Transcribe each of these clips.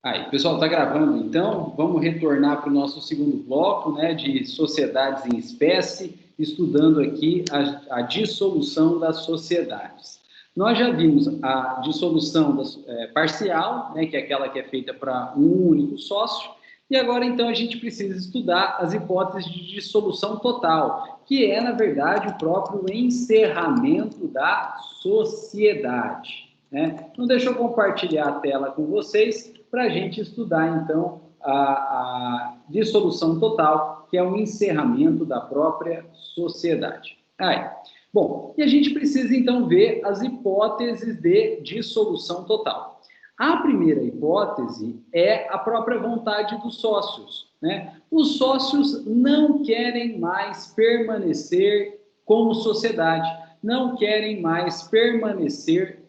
Aí, pessoal, está gravando, então vamos retornar para o nosso segundo bloco, né, de sociedades em espécie, estudando aqui a dissolução das sociedades. Nós já vimos a dissolução parcial, né, que é aquela que é feita para um único sócio, e agora, então, a gente precisa estudar as hipóteses de dissolução total, que é, na verdade, o próprio encerramento da sociedade, né? Então, deixa eu compartilhar a tela com vocês para a gente estudar, então, a dissolução total, que é o encerramento da própria sociedade. Aí. Bom, e a gente precisa, então, ver as hipóteses de dissolução total. A primeira hipótese é a própria vontade dos sócios, né? Os sócios não querem mais permanecer como sociedade, não querem mais permanecer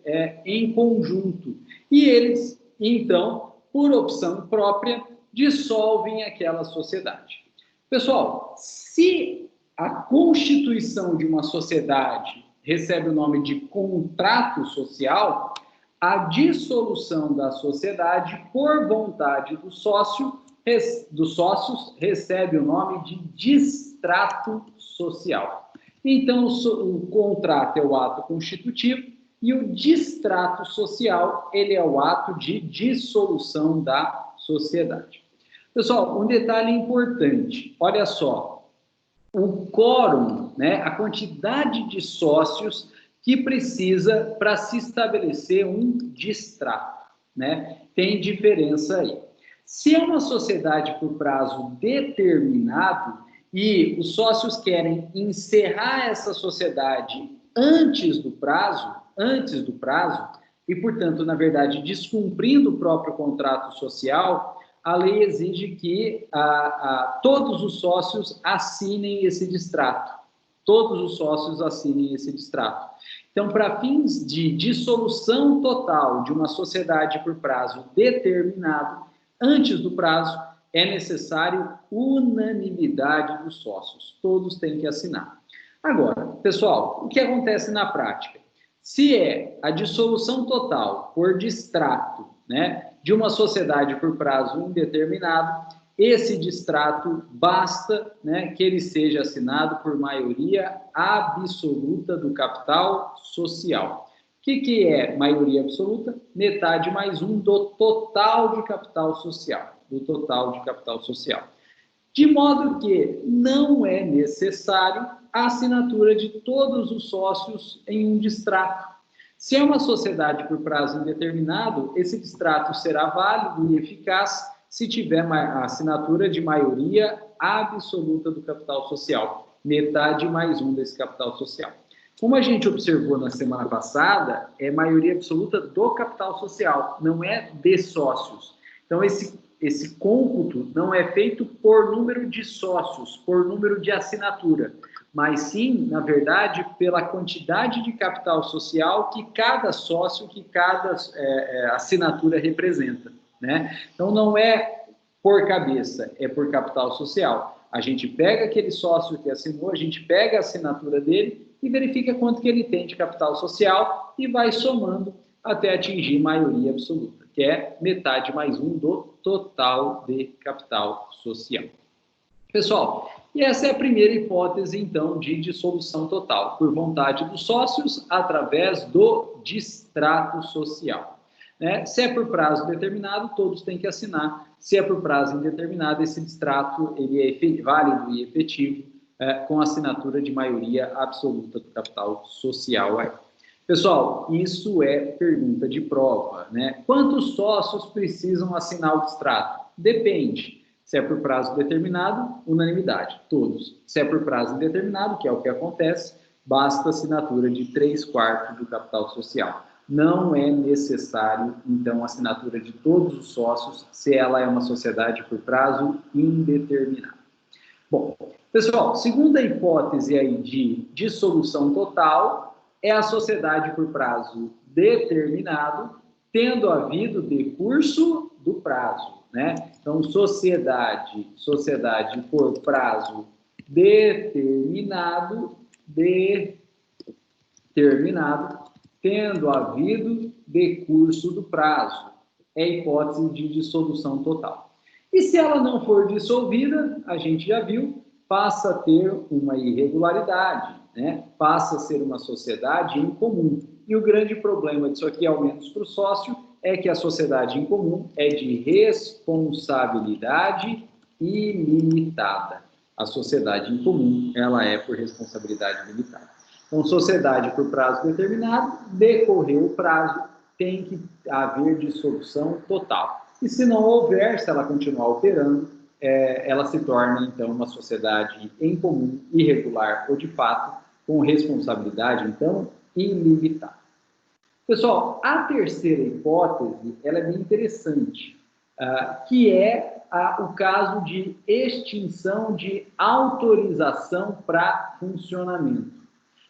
em conjunto. E eles, então, por opção própria, dissolvem aquela sociedade. Pessoal, se a constituição de uma sociedade recebe o nome de contrato social, a dissolução da sociedade por vontade dos sócios recebe o nome de distrato social. Então, o contrato é o ato constitutivo e o distrato social, ele é o ato de dissolução da sociedade. Pessoal, um detalhe importante, olha só, o quórum, né, a quantidade de sócios que precisa para se estabelecer um distrato, né? Tem diferença aí. Se é uma sociedade por prazo determinado e os sócios querem encerrar essa sociedade antes do prazo, e, portanto, na verdade, descumprindo o próprio contrato social, a lei exige que todos os sócios assinem esse distrato. Todos os sócios assinem esse distrato. Então, para fins de dissolução total de uma sociedade por prazo determinado, antes do prazo, é necessário unanimidade dos sócios. Todos têm que assinar. Agora, pessoal, o que acontece na prática? Se é a dissolução total por distrato, né, de uma sociedade por prazo indeterminado, esse distrato basta, né, que ele seja assinado por maioria absoluta do capital social. O que é maioria absoluta? Metade mais um do total de capital social. De modo que não é necessário a assinatura de todos os sócios em um distrato. Se é uma sociedade por prazo indeterminado, esse distrato será válido e eficaz se tiver a assinatura de maioria absoluta do capital social, metade mais um desse capital social. Como a gente observou na semana passada, é maioria absoluta do capital social, não é de sócios. Então, esse cômputo não é feito por número de sócios, por número de assinatura, mas sim, na verdade, pela quantidade de capital social que cada sócio, que cada assinatura representa, né? Então, não é por cabeça, é por capital social. A gente pega aquele sócio que assinou, a gente pega a assinatura dele e verifica quanto que ele tem de capital social e vai somando até atingir maioria absoluta, que é metade mais um do total de capital social. Pessoal, e essa é a primeira hipótese, então, de dissolução total, por vontade dos sócios, através do distrato social. Né? Se é por prazo determinado, todos têm que assinar. Se é por prazo indeterminado, esse distrato ele é válido e efetivo, com assinatura de maioria absoluta do capital social. Pessoal, isso é pergunta de prova, né? Quantos sócios precisam assinar o distrato? Depende. Se é por prazo determinado, unanimidade, todos. Se é por prazo indeterminado, que é o que acontece, basta assinatura de 3/4 do capital social. Não é necessário, então, a assinatura de todos os sócios se ela é uma sociedade por prazo indeterminado. Bom, pessoal, segunda hipótese aí de dissolução total é a sociedade por prazo determinado, tendo havido decurso do prazo, né? Então, sociedade por prazo determinado, tendo havido decurso do prazo. é a hipótese de dissolução total. E se ela não for dissolvida, a gente já viu, passa a ter uma irregularidade, né? Passa a ser uma sociedade em comum. E o grande problema disso aqui, ao menos para o sócio, é que a sociedade em comum é de responsabilidade ilimitada. A sociedade em comum, ela é por responsabilidade limitada. Então, sociedade por prazo determinado, decorreu o prazo, tem que haver dissolução total. E se não houver, se ela continuar operando, ela se torna, então, uma sociedade em comum, irregular ou de fato, com responsabilidade, então, ilimitada. Pessoal, a terceira hipótese, ela é bem interessante, que é o caso de extinção de autorização para funcionamento.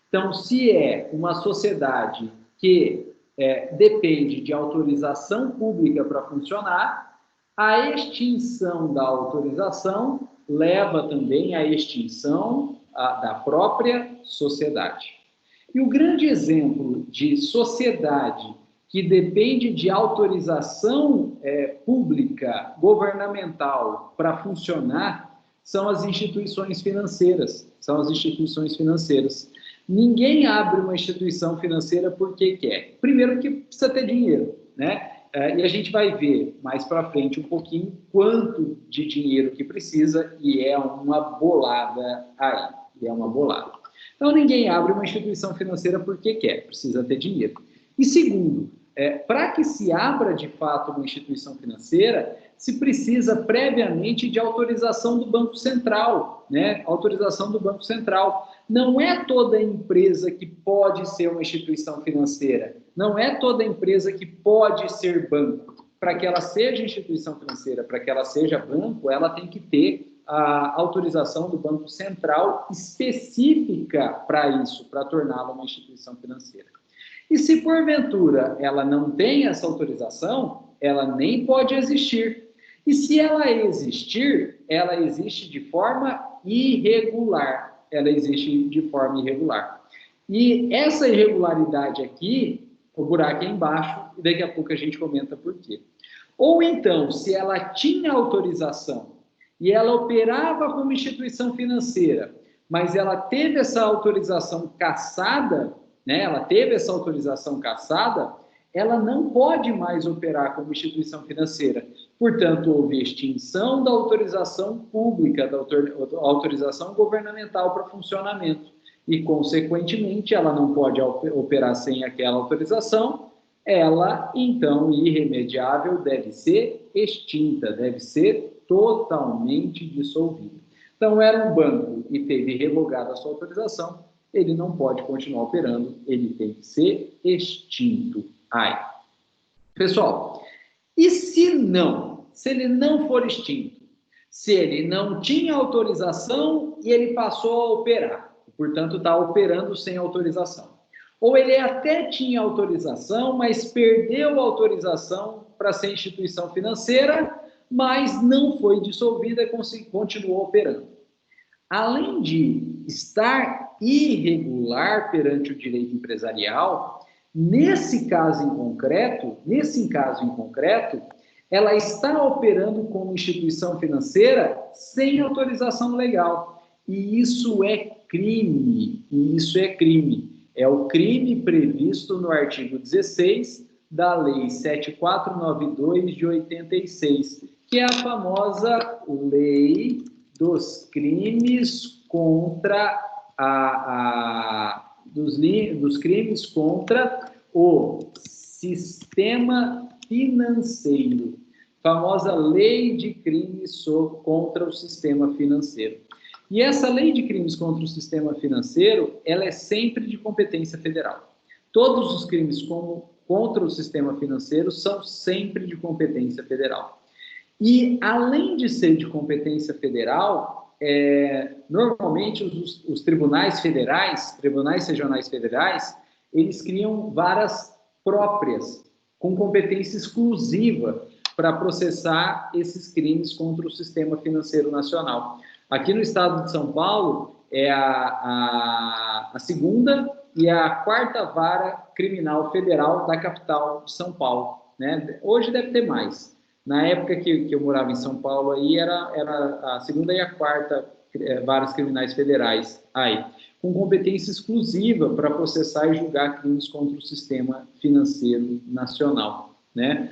Então, se é uma sociedade que depende de autorização pública para funcionar, a extinção da autorização leva também à extinção da própria sociedade. E o grande exemplo de sociedade que depende de autorização pública, governamental, para funcionar, são as instituições financeiras. Ninguém abre uma instituição financeira porque quer. Primeiro, porque precisa ter dinheiro, né? E a gente vai ver mais para frente um pouquinho quanto de dinheiro que precisa, e é uma bolada aí. Então, ninguém abre uma instituição financeira porque quer, precisa ter dinheiro. E segundo, para que se abra de fato uma instituição financeira, se precisa previamente de autorização do Banco Central, né? Autorização do Banco Central. Não é toda empresa que pode ser uma instituição financeira, não é toda empresa que pode ser banco. Para que ela seja instituição financeira, para que ela seja banco, ela tem que ter a autorização do Banco Central específica para isso, para torná-la uma instituição financeira. E se porventura ela não tem essa autorização, ela nem pode existir. E se ela existir, ela existe de forma irregular. E essa irregularidade aqui, o buraco é embaixo, e daqui a pouco a gente comenta por quê. Ou então, se ela tinha autorização e ela operava como instituição financeira, mas ela teve essa autorização cassada, né? Ela não pode mais operar como instituição financeira. Portanto, houve extinção da autorização pública, da autorização governamental para funcionamento. E, consequentemente, ela não pode operar sem aquela autorização. Ela, então, irremediável, deve ser extinta, deve ser totalmente dissolvida. Então, era um banco e teve revogada a sua autorização, ele não pode continuar operando, ele tem que ser extinto. Pessoal, e se ele não for extinto? Se ele não tinha autorização e ele passou a operar, portanto está operando sem autorização. Ou ele até tinha autorização, mas perdeu a autorização para ser instituição financeira, mas não foi dissolvida e continuou operando. Além de estar irregular perante o direito empresarial, nesse caso em concreto, ela está operando como instituição financeira sem autorização legal. E isso é crime. É o crime previsto no artigo 16 da Lei 7492 de 86, que é a famosa Lei dos Crimes contra dos crimes contra o sistema financeiro. Famosa Lei de Crimes contra o Sistema Financeiro. E essa Lei de Crimes contra o Sistema Financeiro, ela é sempre de competência federal. Todos os crimes contra o sistema financeiro são sempre de competência federal. E, além de ser de competência federal, normalmente os tribunais regionais federais, eles criam varas próprias, com competência exclusiva, para processar esses crimes contra o sistema financeiro nacional. Aqui no estado de São Paulo, é a segunda e a quarta vara criminal federal da capital de São Paulo. né? Hoje deve ter mais. Na época que eu morava em São Paulo, aí era a segunda e a quarta varas criminais federais aí, com competência exclusiva para processar e julgar crimes contra o sistema financeiro nacional, né?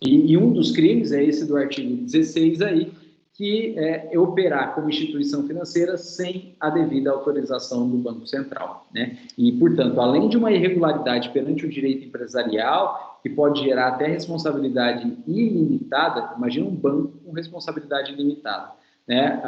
E um dos crimes é esse do artigo 16 aí, que é operar como instituição financeira sem a devida autorização do Banco Central, né? E, portanto, além de uma irregularidade perante o direito empresarial, que pode gerar até responsabilidade ilimitada, imagina um banco com responsabilidade ilimitada, né?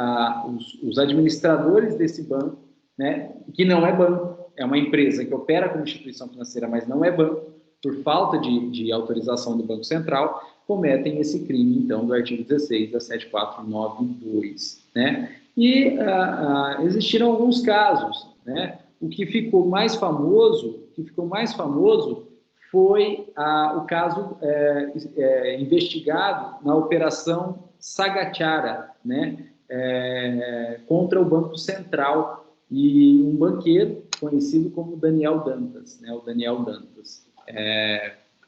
Os administradores desse banco, né, que não é banco, é uma empresa que opera como instituição financeira, mas não é banco, por falta de autorização do Banco Central, cometem esse crime, então, do artigo 16 da 7492, né? E existiram alguns casos, né? O que ficou mais famoso foi o caso investigado na Operação Sagatiara, né? Contra o Banco Central e um banqueiro conhecido como Daniel Dantas, né? O Daniel Dantas.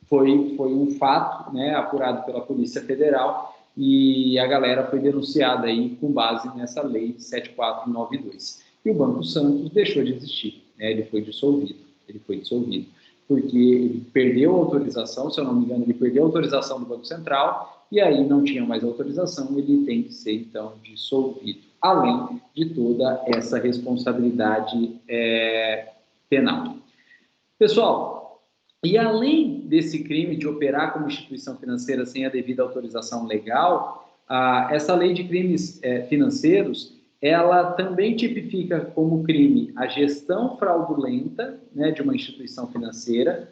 Foi um fato, né, apurado pela Polícia Federal, e a galera foi denunciada aí com base nessa lei 7492. E o Banco Santos deixou de existir, né? Ele foi dissolvido, porque ele perdeu a autorização, se eu não me engano, ele perdeu a autorização do Banco Central, e aí não tinha mais autorização, ele tem que ser, então, dissolvido, além de toda essa responsabilidade penal. Pessoal, e além desse crime de operar como instituição financeira sem a devida autorização legal, essa lei de crimes financeiros, ela também tipifica como crime a gestão fraudulenta, né, de uma instituição financeira,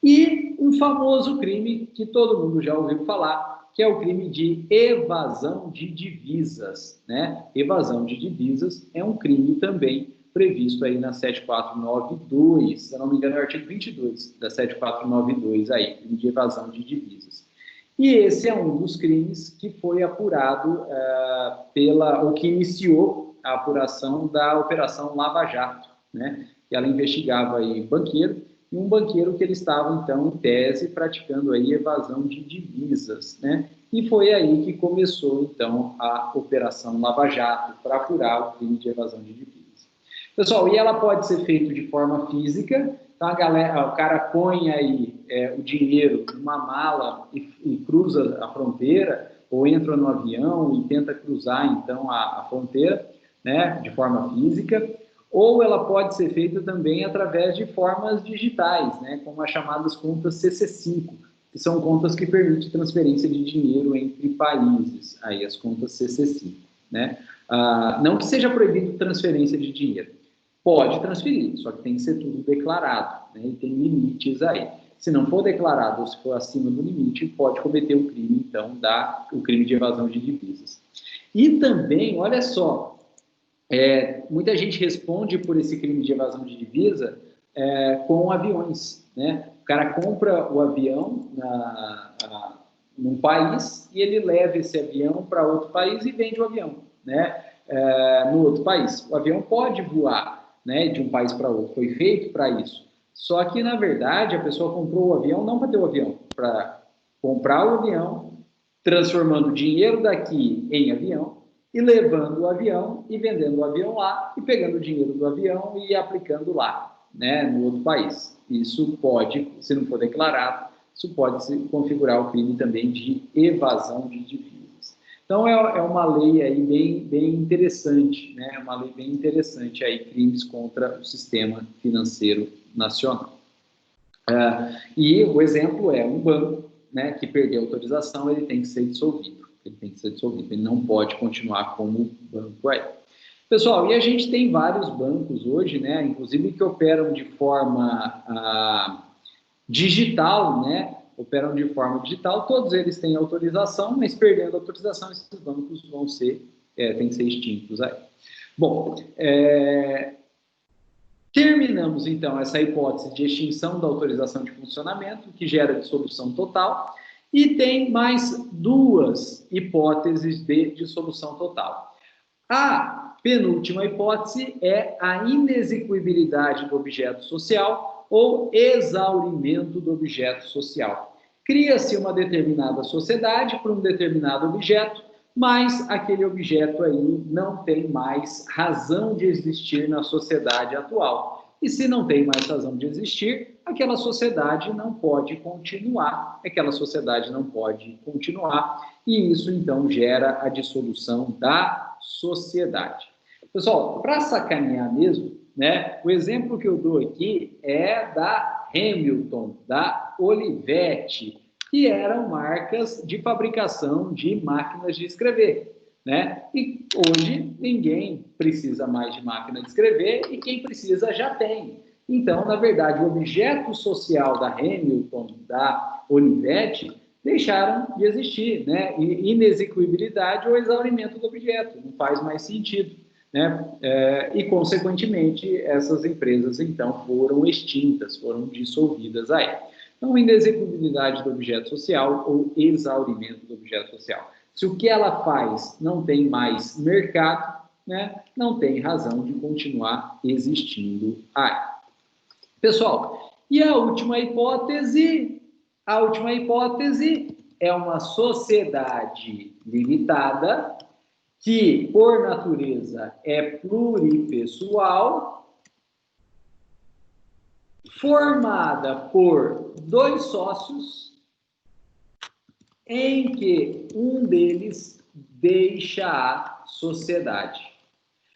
e um famoso crime que todo mundo já ouviu falar, que é o crime de evasão de divisas, né? Evasão de divisas é um crime também previsto aí na 7492, se eu não me engano é o artigo 22 da 7492 aí, crime de evasão de divisas. E esse é um dos crimes que foi apurado ou que iniciou a apuração da Operação Lava Jato, né? Que ela investigava aí banqueiro, e um banqueiro que ele estava, então, em tese, praticando aí evasão de divisas, né? E foi aí que começou, então, a Operação Lava Jato, para apurar o crime de evasão de divisas. Pessoal, e ela pode ser feita de forma física, então o cara põe aí o dinheiro numa mala e cruza a fronteira, ou entra no avião e tenta cruzar, então, a fronteira, né, de forma física, ou ela pode ser feita também através de formas digitais, né, como as chamadas contas CC5, que são contas que permitem transferência de dinheiro entre países, aí as contas CC5, né? Não que seja proibido transferência de dinheiro, pode transferir, só que tem que ser tudo declarado, né? E tem limites aí. Se não for declarado ou se for acima do limite, pode cometer o crime, então, o crime de evasão de divisas. E também, olha só, muita gente responde por esse crime de evasão de divisa com aviões, né? O cara compra o avião num país e ele leva esse avião para outro país e vende o avião, né? No outro país. O avião pode voar, né, de um país para outro, foi feito para isso. Só que, na verdade, a pessoa comprou o avião não para ter o avião, para comprar o avião, transformando o dinheiro daqui em avião, e levando o avião e vendendo o avião lá, e pegando o dinheiro do avião e aplicando lá, né, no outro país. Isso pode, se não for declarado, isso pode se configurar o crime também de evasão de divisas. Então, é uma lei aí bem interessante, né? Uma lei bem interessante aí, crimes contra o sistema financeiro nacional. E o exemplo é um banco, né, que perdeu a autorização, ele tem que ser dissolvido. Ele não pode continuar como banco aí. Pessoal, e a gente tem vários bancos hoje, né, inclusive que operam de forma digital, né? Operam de forma digital, todos eles têm autorização, mas perdendo a autorização, esses bancos têm que ser extintos aí. Bom, terminamos então essa hipótese de extinção da autorização de funcionamento, que gera dissolução total, e tem mais duas hipóteses de dissolução total. A penúltima hipótese é a inexequibilidade do objeto social ou exaurimento do objeto social. Cria-se uma determinada sociedade para um determinado objeto, mas aquele objeto aí não tem mais razão de existir na sociedade atual. E se não tem mais razão de existir, aquela sociedade não pode continuar, e isso então gera a dissolução da sociedade. Pessoal, para sacanear mesmo, né, o exemplo que eu dou aqui é da Hamilton, da Olivetti, que eram marcas de fabricação de máquinas de escrever, né? E hoje ninguém precisa mais de máquina de escrever e quem precisa já tem. Então, na verdade, o objeto social da Hamilton, da Olivetti, deixaram de existir, né? Inexequibilidade ou exaurimento do objeto, não faz mais sentido, né? E, consequentemente, essas empresas, então, foram extintas, foram dissolvidas aí. Então, inexequibilidade do objeto social ou exaurimento do objeto social. Se o que ela faz não tem mais mercado, né, não tem razão de continuar existindo aí. Pessoal, e a última hipótese? A última hipótese é uma sociedade limitada que, por natureza, é pluripessoal, formada por dois sócios, em que um deles deixa a sociedade.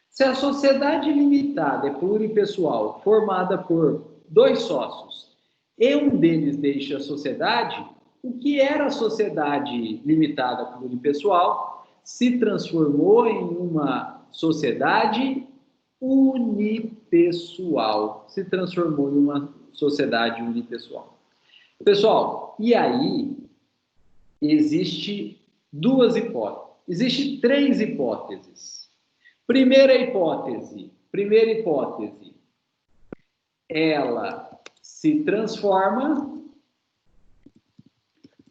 Se a sociedade limitada é pluripessoal, formada por dois sócios, e um deles deixa a sociedade, o que era a sociedade limitada pluripessoal se transformou em uma sociedade unipessoal. Se transformou em uma sociedade unipessoal. Pessoal, e aí existe duas hipóteses. Existem três hipóteses. Primeira hipótese, ela se transforma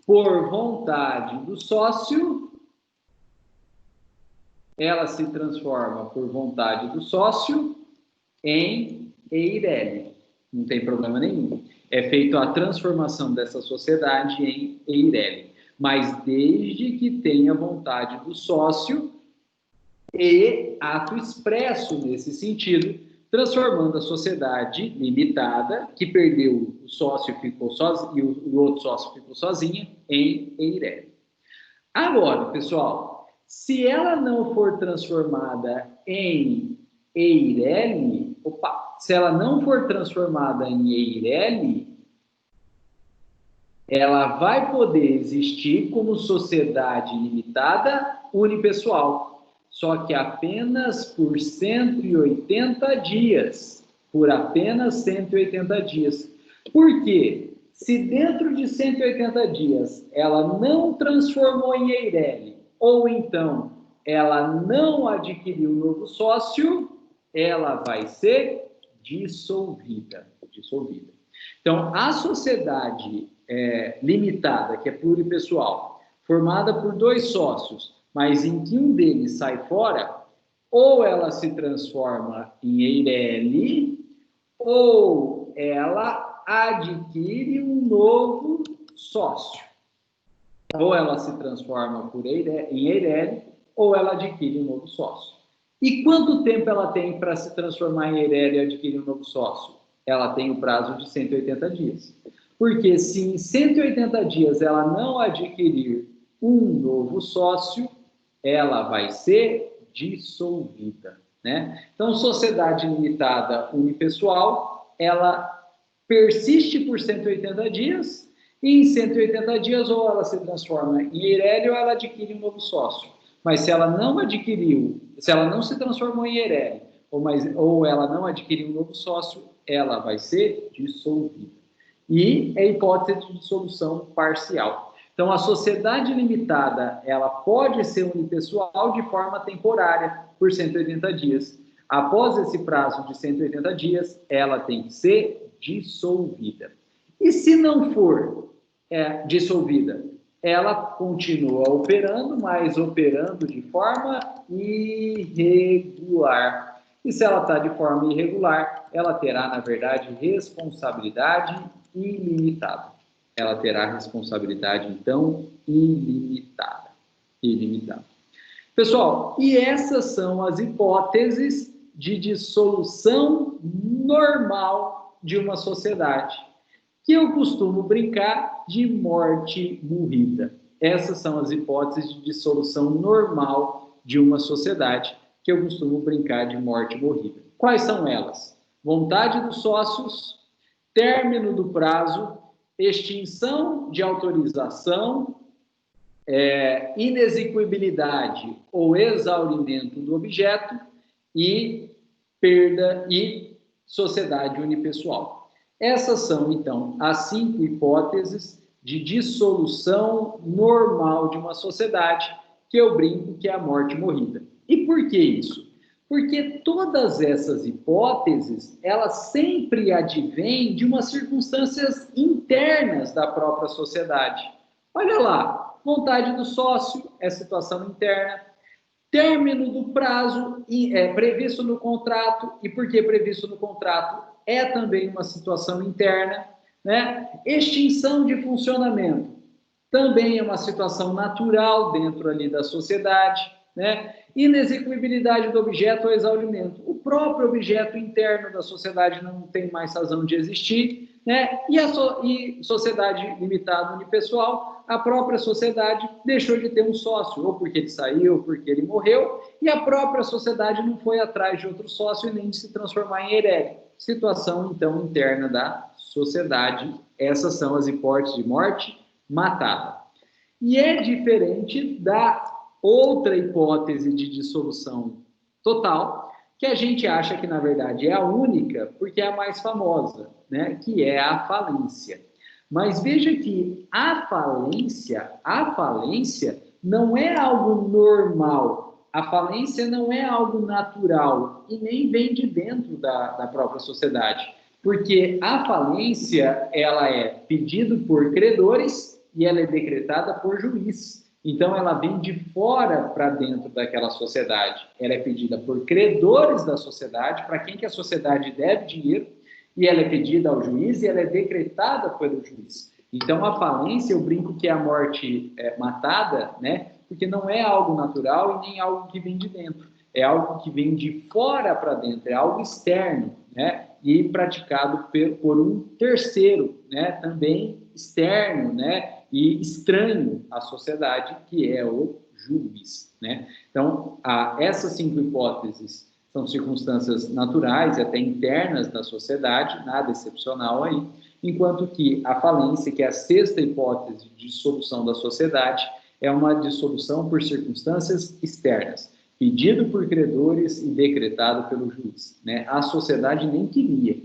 por vontade do sócio, em EIRELI. Não tem problema nenhum. É feita a transformação dessa sociedade em EIRELI, mas desde que tenha vontade do sócio e ato expresso nesse sentido, transformando a sociedade limitada, que perdeu o sócio ficou sozinho, e o outro sócio ficou sozinha, em EIRELI. Agora, pessoal, se ela não for transformada em EIRELI, ela vai poder existir como sociedade limitada unipessoal, só que apenas por 180 dias. Por apenas 180 dias. Por quê? Se dentro de 180 dias ela não transformou em EIRELI, ou então ela não adquiriu um novo sócio, ela vai ser dissolvida. Então, a sociedade limitada, que é pluripessoal, formada por dois sócios, mas em que um deles sai fora, ou ela se transforma em EIRELI, ou ela adquire um novo sócio. Ou ela se transforma em EIRELI, ou ela adquire um novo sócio. E quanto tempo ela tem para se transformar em EIRELI e adquirir um novo sócio? Ela tem o prazo de 180 dias. Porque se em 180 dias ela não adquirir um novo sócio, ela vai ser dissolvida, né? Então, sociedade limitada unipessoal, ela persiste por 180 dias, e em 180 dias ou ela se transforma em EIRELI ou ela adquire um novo sócio. Mas se ela não se transformou em EIRELI, ou ela não adquiriu um novo sócio, ela vai ser dissolvida. E é hipótese de dissolução parcial. Então, a sociedade limitada, ela pode ser unipessoal de forma temporária, por 180 dias. Após esse prazo de 180 dias, ela tem que ser dissolvida. E se não for dissolvida, ela continua operando, mas operando de forma irregular. E se ela está de forma irregular, ela terá, na verdade, responsabilidade ilimitada. Ela terá responsabilidade, então, ilimitada. Ilimitada. Pessoal, e essas são as hipóteses de dissolução normal de uma sociedade, que eu costumo brincar de morte morrida. Essas são as hipóteses de dissolução normal de uma sociedade, que eu costumo brincar de morte morrida. Quais são elas? Vontade dos sócios, término do prazo, extinção de autorização, inexequibilidade ou exaurimento do objeto e perda e sociedade unipessoal. Essas são, então, as 5 hipóteses de dissolução normal de uma sociedade, que eu brinco que é a morte morrida. E por que isso? Porque todas essas hipóteses, elas sempre advêm de umas circunstâncias internas da própria sociedade. Olha lá, vontade do sócio é situação interna, término do prazo previsto no contrato, e por que previsto no contrato? É também uma situação interna, né? Extinção de funcionamento, também é uma situação natural dentro ali da sociedade, né? Inexequibilidade do objeto ou exaurimento. O próprio objeto interno da sociedade não tem mais razão de existir, né? E sociedade limitada unipessoal, a própria sociedade deixou de ter um sócio, ou porque ele saiu, ou porque ele morreu, e a própria sociedade não foi atrás de outro sócio e nem de se transformar em herege. Situação, então, interna da sociedade. Essas são as hipóteses de morte matada. E é diferente da outra hipótese de dissolução total, que a gente acha que, na verdade, é a única, porque é a mais famosa, né? Que é a falência. Mas veja que a falência não é algo normal, a falência não é algo natural e nem vem de dentro da própria sociedade, porque a falência, ela é pedido por credores e ela é decretada por juiz. Então, ela vem de fora para dentro daquela sociedade. Ela é pedida por credores da sociedade, para quem que a sociedade deve dinheiro, e ela é pedida ao juiz e ela é decretada pelo juiz. Então, a falência, eu brinco que é a morte matada, né? Porque não é algo natural e nem algo que vem de dentro. É algo que vem de fora para dentro, é algo externo, né? E praticado por um terceiro, né? Também externo, né? E estranho à sociedade, que é o juiz, né? Então, essas 5 hipóteses são circunstâncias naturais e até internas da sociedade, nada excepcional aí, enquanto que a falência, que é a 6ª hipótese de dissolução da sociedade, é uma dissolução por circunstâncias externas, pedido por credores e decretado pelo juiz, né? A sociedade nem queria,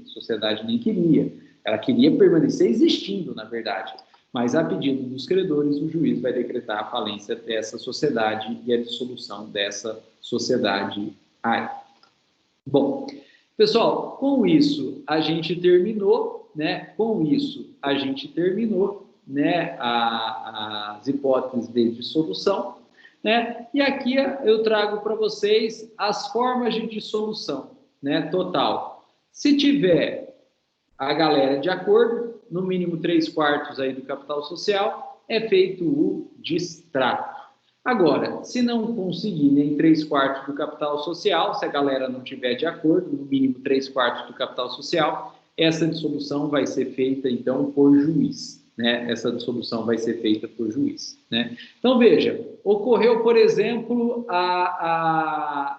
ela queria permanecer existindo, na verdade, mas a pedido dos credores, o juiz vai decretar a falência dessa sociedade e a dissolução dessa sociedade aí. Bom, pessoal, com isso a gente terminou, né? As hipóteses de dissolução, né? E aqui eu trago para vocês as formas de dissolução, né? Total. Se tiver a galera de acordo, no mínimo 3/4 aí do capital social, é feito o distrato. Agora, se não conseguir nem 3/4 do capital social, se a galera não tiver de acordo, no mínimo 3/4 do capital social, essa dissolução vai ser feita, então, por juiz, né? Essa dissolução vai ser feita por juiz, né? Então, veja, ocorreu, por exemplo, a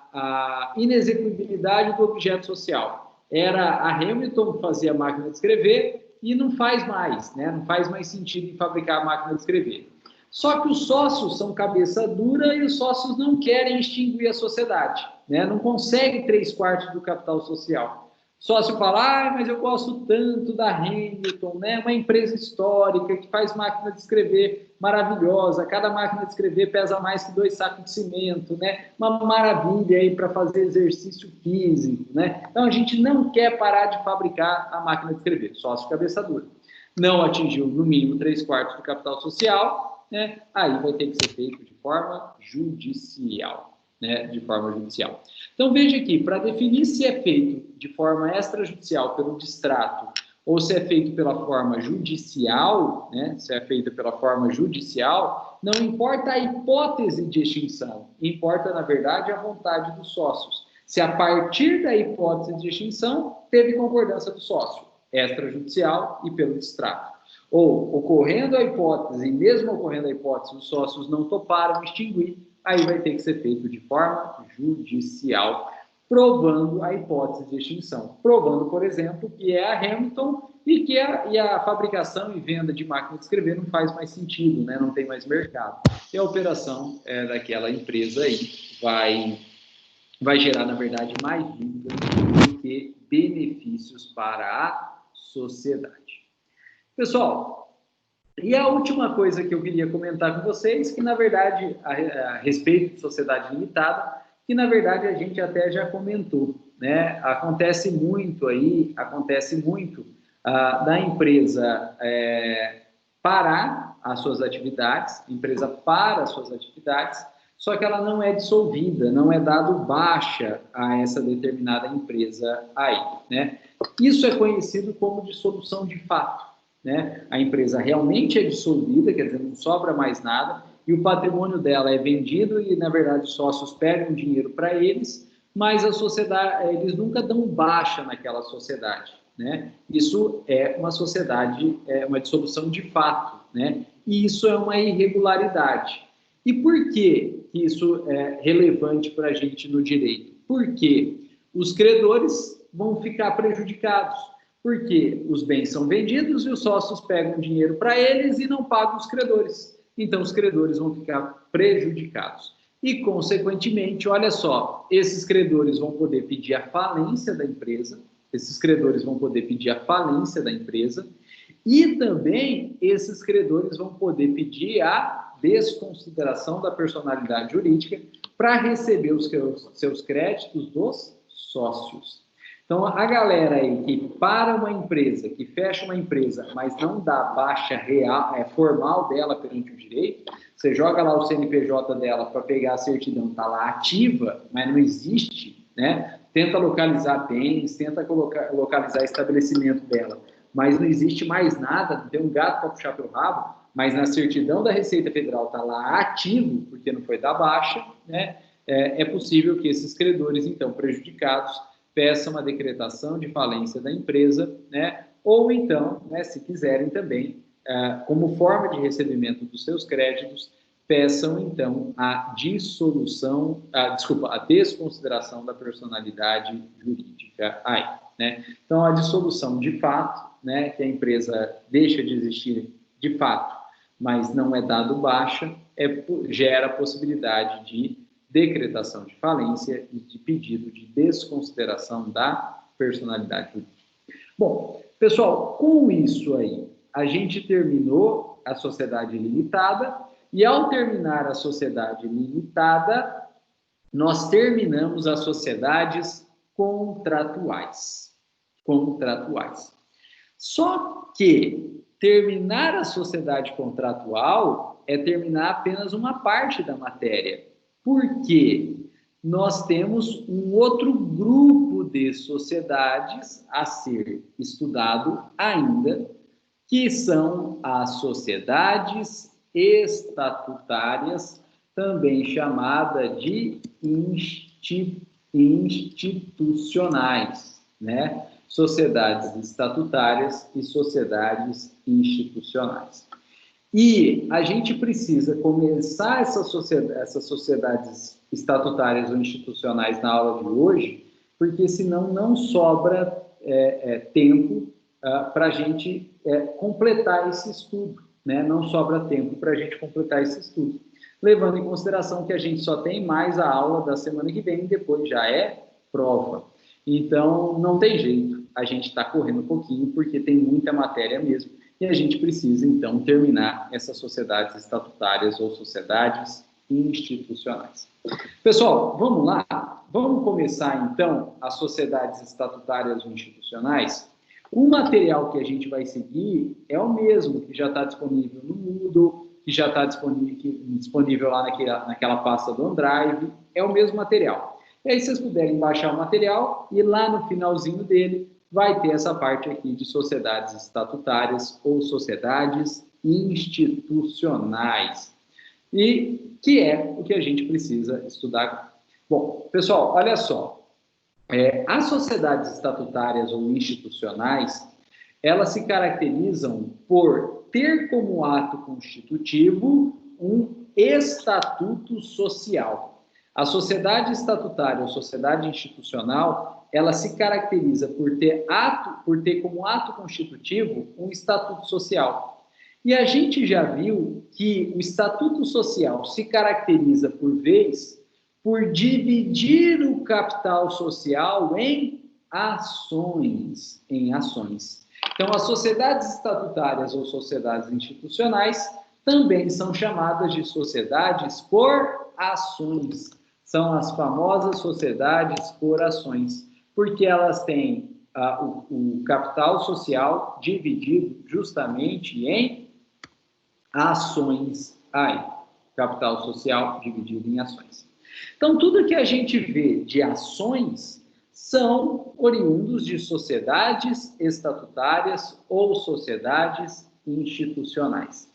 inexequibilidade do objeto social. Era a Hamilton que fazia a máquina de escrever e não faz mais, né? Não faz mais sentido em fabricar a máquina de escrever. Só que os sócios são cabeça dura e os sócios não querem extinguir a sociedade, né? Não consegue 3/4 do capital social. O sócio fala, mas eu gosto tanto da Hamilton, né? Uma empresa histórica que faz máquina de escrever maravilhosa, cada máquina de escrever pesa mais que 2 sacos de cimento, né? Uma maravilha aí para fazer exercício físico, né? Então a gente não quer parar de fabricar a máquina de escrever, sócio cabeça dura. Não atingiu no mínimo 3/4 do capital social, né, aí vai ter que ser feito de forma judicial, né, de forma judicial. Então, veja aqui, para definir se é feito de forma extrajudicial pelo distrato ou se é feito pela forma judicial, né, se é feito pela forma judicial, não importa a hipótese de extinção, importa, na verdade, a vontade dos sócios. Se a partir da hipótese de extinção, teve concordância do sócio, extrajudicial e pelo distrato. Ou, ocorrendo a hipótese, e mesmo ocorrendo a hipótese, os sócios não toparam extinguir, aí vai ter que ser feito de forma judicial, provando a hipótese de extinção. Provando, por exemplo, que é a Hamilton e que a fabricação e venda de máquina de escrever não faz mais sentido, né? Não tem mais mercado. E a operação daquela empresa aí vai gerar, na verdade, mais dívidas do que benefícios para a sociedade. Pessoal, e a última coisa que eu queria comentar com vocês, que na verdade, a respeito de sociedade limitada, que na verdade a gente até já comentou, né? Acontece muito da empresa parar as suas atividades, empresa para as suas atividades, só que ela não é dissolvida, não é dado baixa a essa determinada empresa aí, né? Isso é conhecido como dissolução de fato. Né? A empresa realmente é dissolvida, quer dizer, não sobra mais nada, e o patrimônio dela é vendido e, na verdade, os sócios pegam dinheiro para eles, mas a sociedade, eles nunca dão baixa naquela sociedade. Né? Isso é uma sociedade, é uma dissolução de fato, né? E isso é uma irregularidade. E por que isso é relevante para a gente no direito? Porque os credores vão ficar prejudicados. Porque os bens são vendidos e os sócios pegam dinheiro para eles e não pagam os credores. Então, os credores vão ficar prejudicados. E, consequentemente, olha só, esses credores vão poder pedir a falência da empresa, e também esses credores vão poder pedir a desconsideração da personalidade jurídica para receber os seus créditos dos sócios. Então, a galera aí que para uma empresa, que fecha uma empresa, mas não dá baixa real, formal dela perante o direito, você joga lá o CNPJ dela para pegar a certidão, está lá ativa, mas não existe, né? Tenta localizar bens, tenta localizar estabelecimento dela, mas não existe mais nada, não tem um gato para puxar pelo rabo, mas na certidão da Receita Federal está lá ativo, porque não foi da baixa, né? É possível que esses credores, então, prejudicados, peçam uma decretação de falência da empresa, né? Ou então, né, se quiserem também, como forma de recebimento dos seus créditos, peçam então a desconsideração da personalidade jurídica aí, né? Então, a dissolução de fato, né, que a empresa deixa de existir de fato, mas não é dado baixa, gera a possibilidade de decretação de falência e de pedido de desconsideração da personalidade jurídica. Bom, pessoal, com isso aí, a gente terminou a sociedade limitada e, ao terminar a sociedade limitada, nós terminamos as sociedades contratuais. Só que terminar a sociedade contratual é terminar apenas uma parte da matéria. Porque nós temos um outro grupo de sociedades a ser estudado ainda, que são as sociedades estatutárias, também chamada de institucionais, né? Sociedades estatutárias e sociedades institucionais. E a gente precisa começar essas sociedades estatutárias ou institucionais na aula de hoje, porque senão não sobra tempo para a gente completar esse estudo, né? Não sobra tempo para a gente completar esse estudo, levando em consideração que a gente só tem mais a aula da semana que vem e depois já é prova. Então, não tem jeito, a gente está correndo um pouquinho porque tem muita matéria mesmo. E a gente precisa, então, terminar essas sociedades estatutárias ou sociedades institucionais. Pessoal, vamos lá? Vamos começar, então, as sociedades estatutárias ou institucionais? O material que a gente vai seguir é o mesmo, que já está disponível no Moodle, que já está disponível lá naquela pasta do OneDrive, é o mesmo material. E aí vocês puderem baixar o material e lá no finalzinho dele vai ter essa parte aqui de sociedades estatutárias ou sociedades institucionais, e que é o que a gente precisa estudar. Bom, pessoal, olha só, as sociedades estatutárias ou institucionais, elas se caracterizam por ter como ato constitutivo um estatuto social. A sociedade estatutária ou sociedade institucional, ela se caracteriza por ter como ato constitutivo um estatuto social. E a gente já viu que o estatuto social se caracteriza, por vez, por dividir o capital social em ações. Então, as sociedades estatutárias ou sociedades institucionais também são chamadas de sociedades por ações. São as famosas sociedades por ações, porque elas têm o capital social dividido justamente em ações. Capital social dividido em ações. Então, tudo que a gente vê de ações são oriundos de sociedades estatutárias ou sociedades institucionais.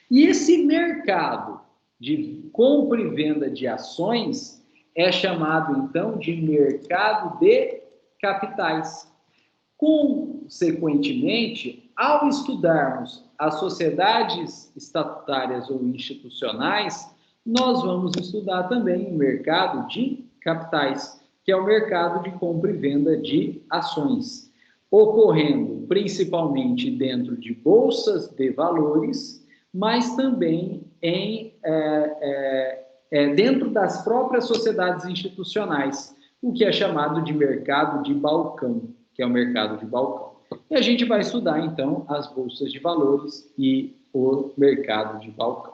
E esse mercado de compra e venda de ações é chamado, então, de mercado de capitais. Consequentemente, ao estudarmos as sociedades estatutárias ou institucionais, nós vamos estudar também o mercado de capitais, que é o mercado de compra e venda de ações, ocorrendo principalmente dentro de bolsas de valores, mas também dentro das próprias sociedades institucionais, o que é chamado de mercado de balcão, que é o mercado de balcão. E a gente vai estudar, então, as bolsas de valores e o mercado de balcão.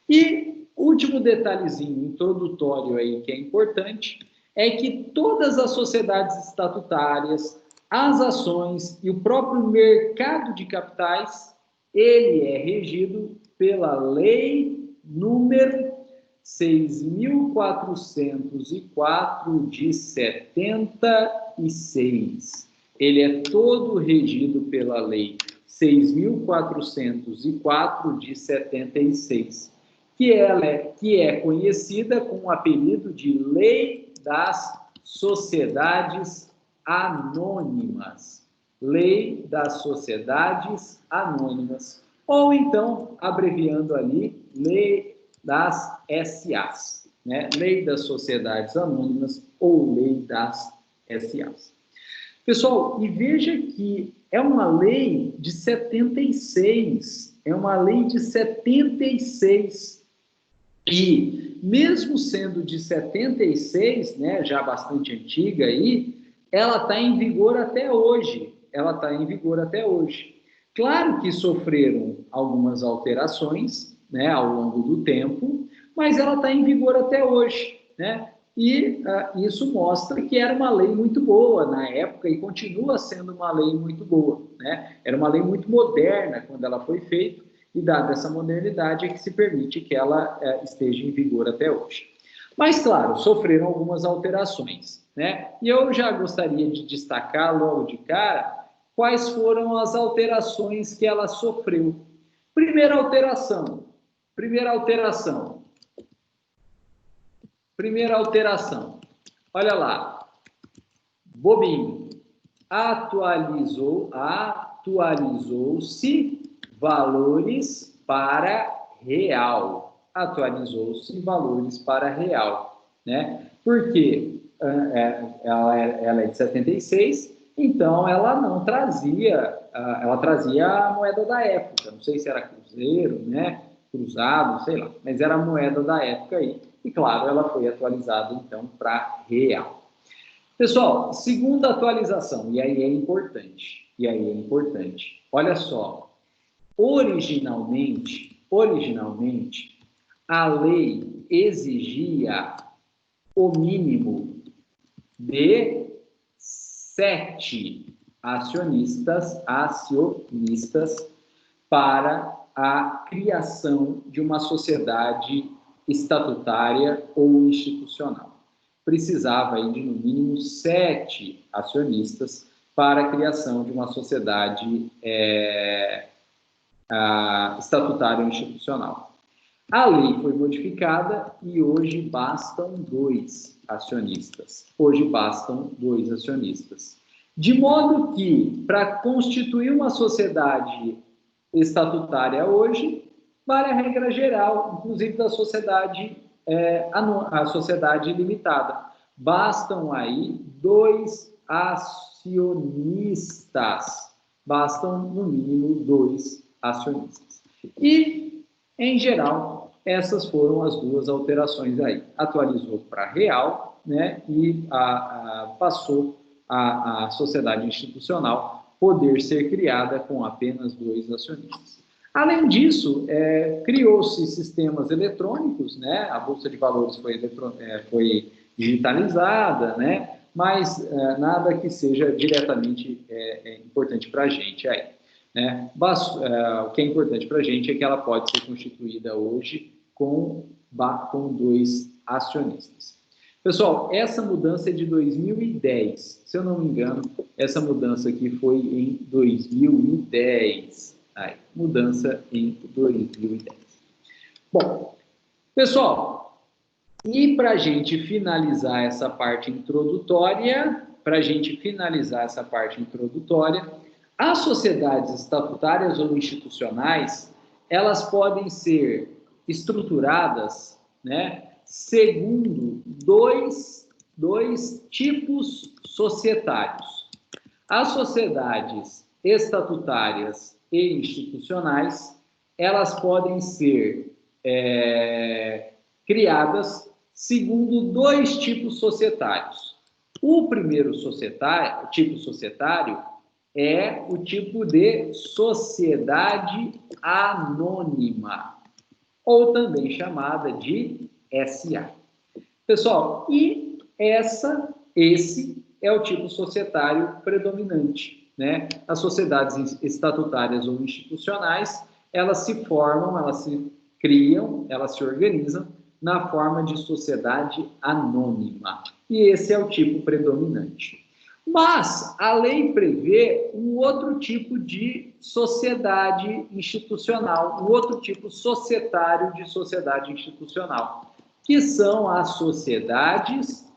E último detalhezinho introdutório aí que é importante é que todas as sociedades estatutárias, as ações e o próprio mercado de capitais, ele é regido pela Lei número 6.404 de 76. Ele é todo regido pela Lei 6.404 de 76. Que é conhecida com o apelido de Lei das Sociedades Anônimas. Lei das Sociedades Anônimas. Ou então, abreviando ali, Lei das SAs. Né? Lei das Sociedades Anônimas ou Lei das SAs. Pessoal, e veja que é uma lei de 76. É uma lei de 76. E, mesmo sendo de 76, né, já bastante antiga aí, ela está em vigor até hoje. Claro que sofreram algumas alterações, né, ao longo do tempo, mas ela está em vigor até hoje, né? E isso mostra que era uma lei muito boa na época e continua sendo uma lei muito boa, né? Era uma lei muito moderna quando ela foi feita, e dada essa modernidade é que se permite que ela esteja em vigor até hoje. Mas, claro, sofreram algumas alterações, né? E eu já gostaria de destacar logo de cara quais foram as alterações que ela sofreu. Primeira alteração. Olha lá. Bobinho. Atualizou-se valores para real. Né? Porque ela é de 76, então ela não trazia, ela trazia a moeda da época, não sei se era cruzeiro, né? Cruzado, sei lá, mas era a moeda da época aí. E claro, ela foi atualizada então para real. Pessoal, segunda atualização, e aí é importante. Olha só. Originalmente, a lei exigia o mínimo de 7 acionistas para a criação de uma sociedade estatutária ou institucional. Precisava aí de, no mínimo, 7 acionistas para a criação de uma sociedade estatutária ou institucional. A lei foi modificada e hoje bastam 2 acionistas. Hoje bastam 2 acionistas. De modo que, para constituir uma sociedade estatutária hoje, vale a regra geral, inclusive da sociedade, a sociedade limitada. Bastam aí 2 acionistas. Bastam, no mínimo, 2 acionistas. E, em geral, essas foram as 2 alterações aí. Atualizou para real, né, e passou a sociedade institucional poder ser criada com apenas 2 acionistas. Além disso, criou-se sistemas eletrônicos, né, a Bolsa de Valores foi digitalizada, né, mas nada que seja diretamente importante para a gente aí. Né? O que é importante para a gente é que ela pode ser constituída hoje com 2 acionistas. Pessoal, essa mudança é de 2010. Se eu não me engano, essa mudança aqui foi em 2010. Mudança em 2010. Bom, pessoal, e para a gente finalizar essa parte introdutória, as sociedades estatutárias ou institucionais, elas podem ser estruturadas, né, segundo dois tipos societários. As sociedades estatutárias e institucionais, elas podem ser criadas segundo 2 tipos societários. O primeiro tipo societário é o tipo de sociedade anônima, ou também chamada de SA. Pessoal, e esse é o tipo societário predominante, né? As sociedades estatutárias ou institucionais, elas se formam, elas se criam, elas se organizam na forma de sociedade anônima. E esse é o tipo predominante. Mas a lei prevê um outro tipo de sociedade institucional, um outro tipo societário de sociedade institucional, que são as sociedades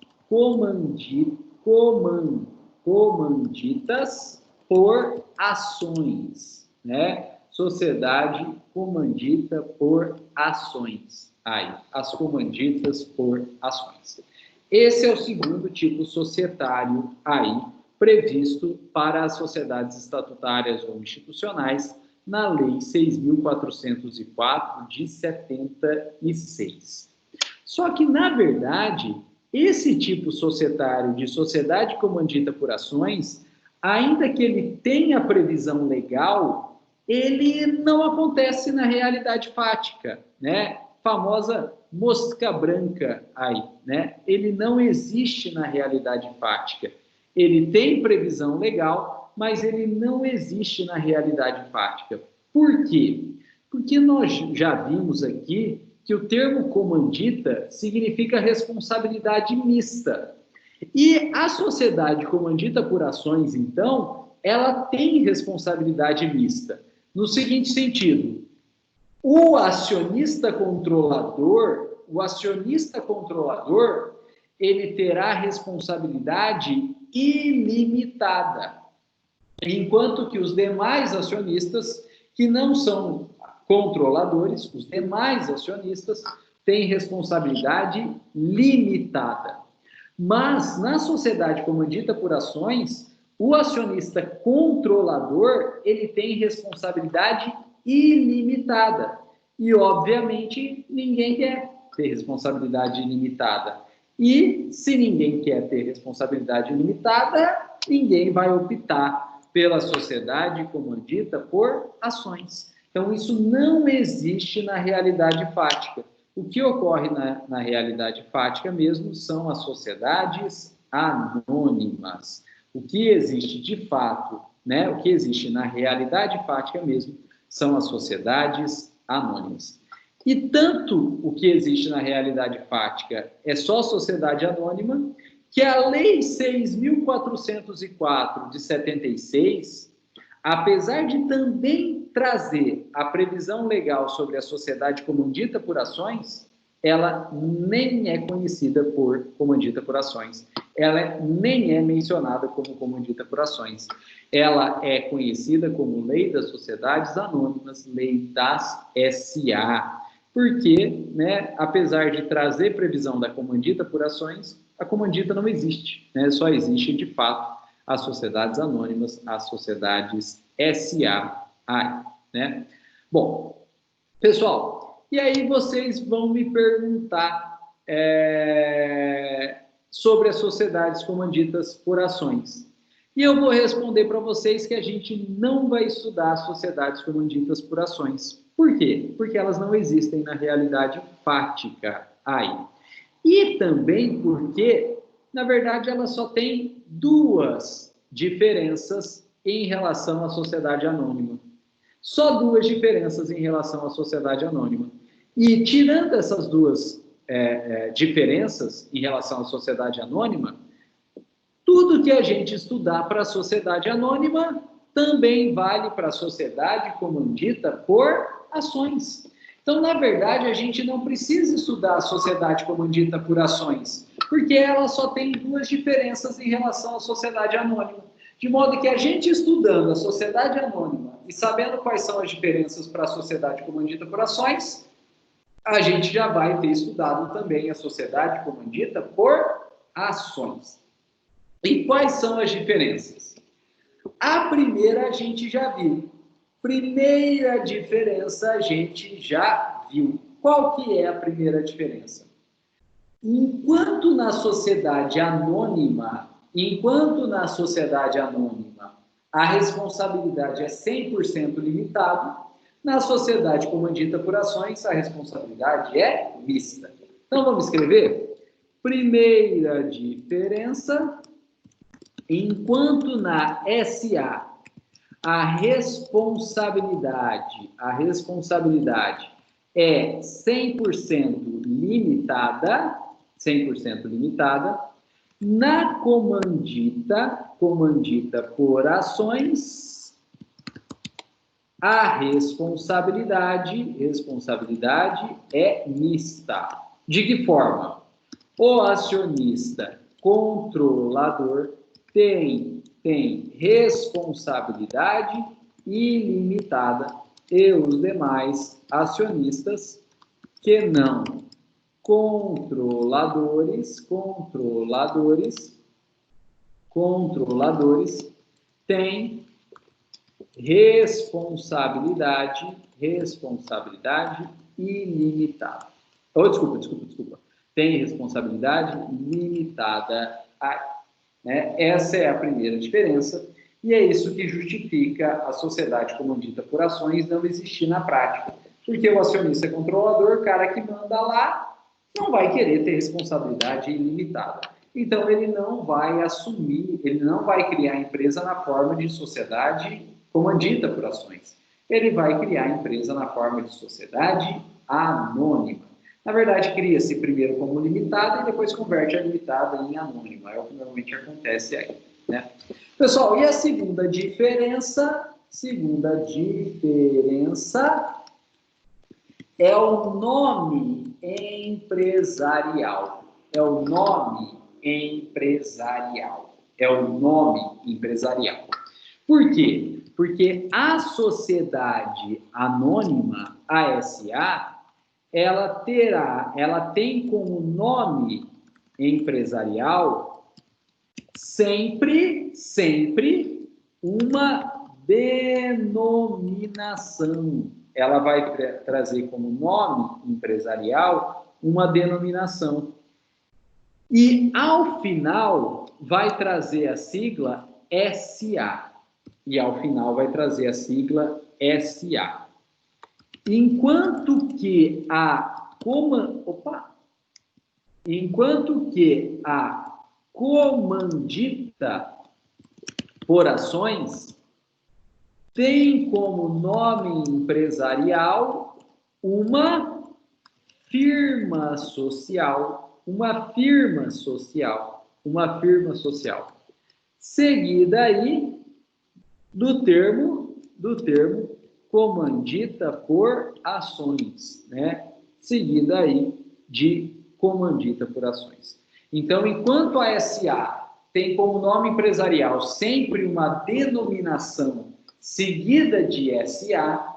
comanditas por ações, né? Sociedade comandita por ações. As comanditas por ações. Esse é o segundo tipo societário previsto para as sociedades estatutárias ou institucionais na Lei 6.404 de 76. Só que, na verdade, esse tipo societário de sociedade comandita por ações, ainda que ele tenha previsão legal, ele não acontece na realidade fática, né? Famosa mosca branca né? Ele não existe na realidade fática. Ele tem previsão legal, mas ele não existe na realidade fática. Por quê? Porque nós já vimos aqui que o termo comandita significa responsabilidade mista. E a sociedade comandita por ações, então, ela tem responsabilidade mista. No seguinte sentido, o acionista controlador, ele terá responsabilidade ilimitada, enquanto que os demais acionistas, que não são controladores, os demais acionistas têm responsabilidade limitada. Mas, na sociedade comandita por ações, o acionista controlador, ele tem responsabilidade ilimitada. E, obviamente, ninguém quer ter responsabilidade ilimitada. E, se ninguém quer ter responsabilidade ilimitada, ninguém vai optar pela sociedade comandita por ações. Então, isso não existe na realidade fática. O que ocorre na realidade fática mesmo são as sociedades anônimas. O que existe de fato, né? O que existe na realidade fática mesmo são as sociedades anônimas. E tanto o que existe na realidade fática é só sociedade anônima, que a Lei 6.404 de 76, apesar de também trazer a previsão legal sobre a sociedade comandita por ações, ela nem é conhecida por comandita por ações. Ela nem é mencionada como comandita por ações. Ela é conhecida como Lei das Sociedades Anônimas, Lei das SA. Porque, né, apesar de trazer previsão da comandita por ações, a comandita não existe, né? Só existe, de fato, as sociedades anônimas, as sociedades SA, né? Bom, pessoal, e aí vocês vão me perguntar sobre as sociedades comanditas por ações. E eu vou responder para vocês que a gente não vai estudar as sociedades comanditas por ações. Por quê? Porque elas não existem na realidade fática aí. E também porque, na verdade, ela só tem duas diferenças em relação à sociedade anônima. Só duas diferenças em relação à sociedade anônima. E tirando essas duas diferenças em relação à sociedade anônima, tudo que a gente estudar para a sociedade anônima também vale para a sociedade comandita por ações. Então, na verdade, a gente não precisa estudar a sociedade comandita por ações, porque ela só tem duas diferenças em relação à sociedade anônima. De modo que a gente estudando a sociedade anônima e sabendo quais são as diferenças para a sociedade comandita por ações, a gente já vai ter estudado também a sociedade comandita por ações. E quais são as diferenças? A primeira a gente já viu. Primeira diferença a gente já viu. Qual que é a primeira diferença? Enquanto na sociedade anônima a responsabilidade é 100% limitada, na sociedade comandita por ações a responsabilidade é mista. Então vamos escrever? Primeira diferença, enquanto na SA a responsabilidade é 100% limitada, na comandita por ações, a responsabilidade é mista. De que forma? O acionista controlador tem responsabilidade ilimitada e os demais acionistas que não. Controladores têm responsabilidade ilimitada. Oh, desculpa. Tem responsabilidade limitada. Né? Essa é a primeira diferença, e é isso que justifica a sociedade comandita por ações não existir na prática. Porque o acionista controlador, o cara que manda lá, não vai querer ter responsabilidade ilimitada. Então, ele não vai assumir, ele não vai criar a empresa na forma de sociedade comandita por ações. Ele vai criar a empresa na forma de sociedade anônima. Na verdade, cria-se primeiro como limitada e depois converte a limitada em anônima. É o que normalmente acontece aí, né? Pessoal, e a segunda diferença é o nome empresarial. Por quê? Porque a sociedade anônima, ASA, ela tem como nome empresarial sempre uma denominação. Ela vai trazer como nome empresarial uma denominação. E, ao final, vai trazer a sigla SA. Enquanto que a comandita por ações, tem como nome empresarial uma firma social, seguida aí do termo comandita por ações, né? Seguida aí de comandita por ações. Então, enquanto a SA tem como nome empresarial sempre uma denominação seguida de SA,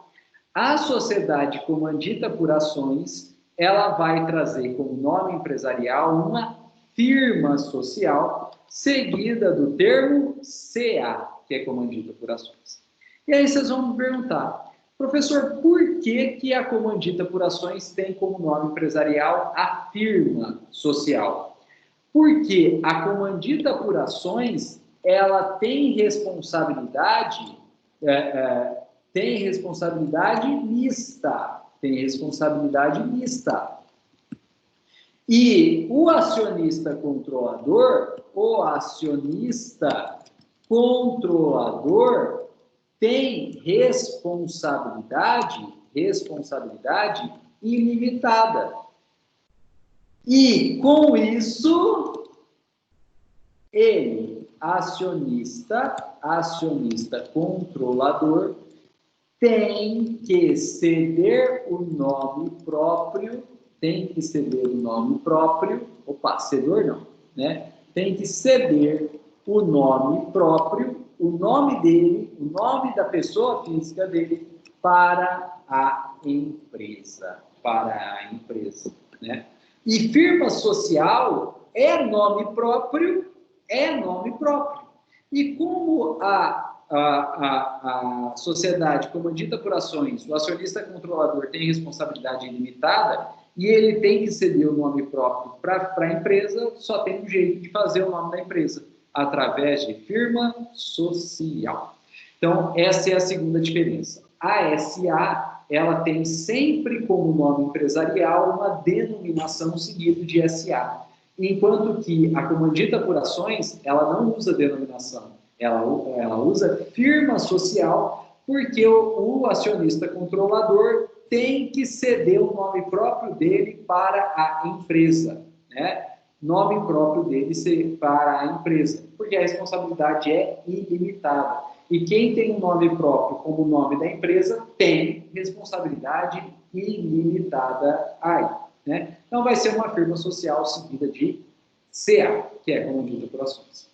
a sociedade comandita por ações, ela vai trazer como nome empresarial uma firma social seguida do termo CA, que é comandita por ações. E aí vocês vão me perguntar, professor, por que a comandita por ações tem como nome empresarial a firma social? Porque a comandita por ações, ela tem responsabilidade mista. E o acionista controlador tem responsabilidade ilimitada. E com isso, ele, acionista controlador, tem que ceder o nome próprio, tem que ceder o nome próprio, o nome dele, o nome da pessoa física dele, para a empresa, né? E firma social é nome próprio. E como a sociedade comandita por ações, o acionista controlador tem responsabilidade ilimitada e ele tem que ceder o nome próprio para a empresa, só tem um jeito de fazer o nome da empresa, através de firma social. Então, essa é a segunda diferença. A SA, ela tem sempre como nome empresarial uma denominação seguida de SA, enquanto que a comandita por ações, ela não usa denominação, ela usa firma social, porque o acionista controlador tem que ceder o nome próprio dele para a empresa, né? Nome próprio dele para a empresa, porque a responsabilidade é ilimitada. E quem tem um nome próprio como nome da empresa tem responsabilidade ilimitada aí, né? Então vai ser uma firma social seguida de CA, que é comandita por ações.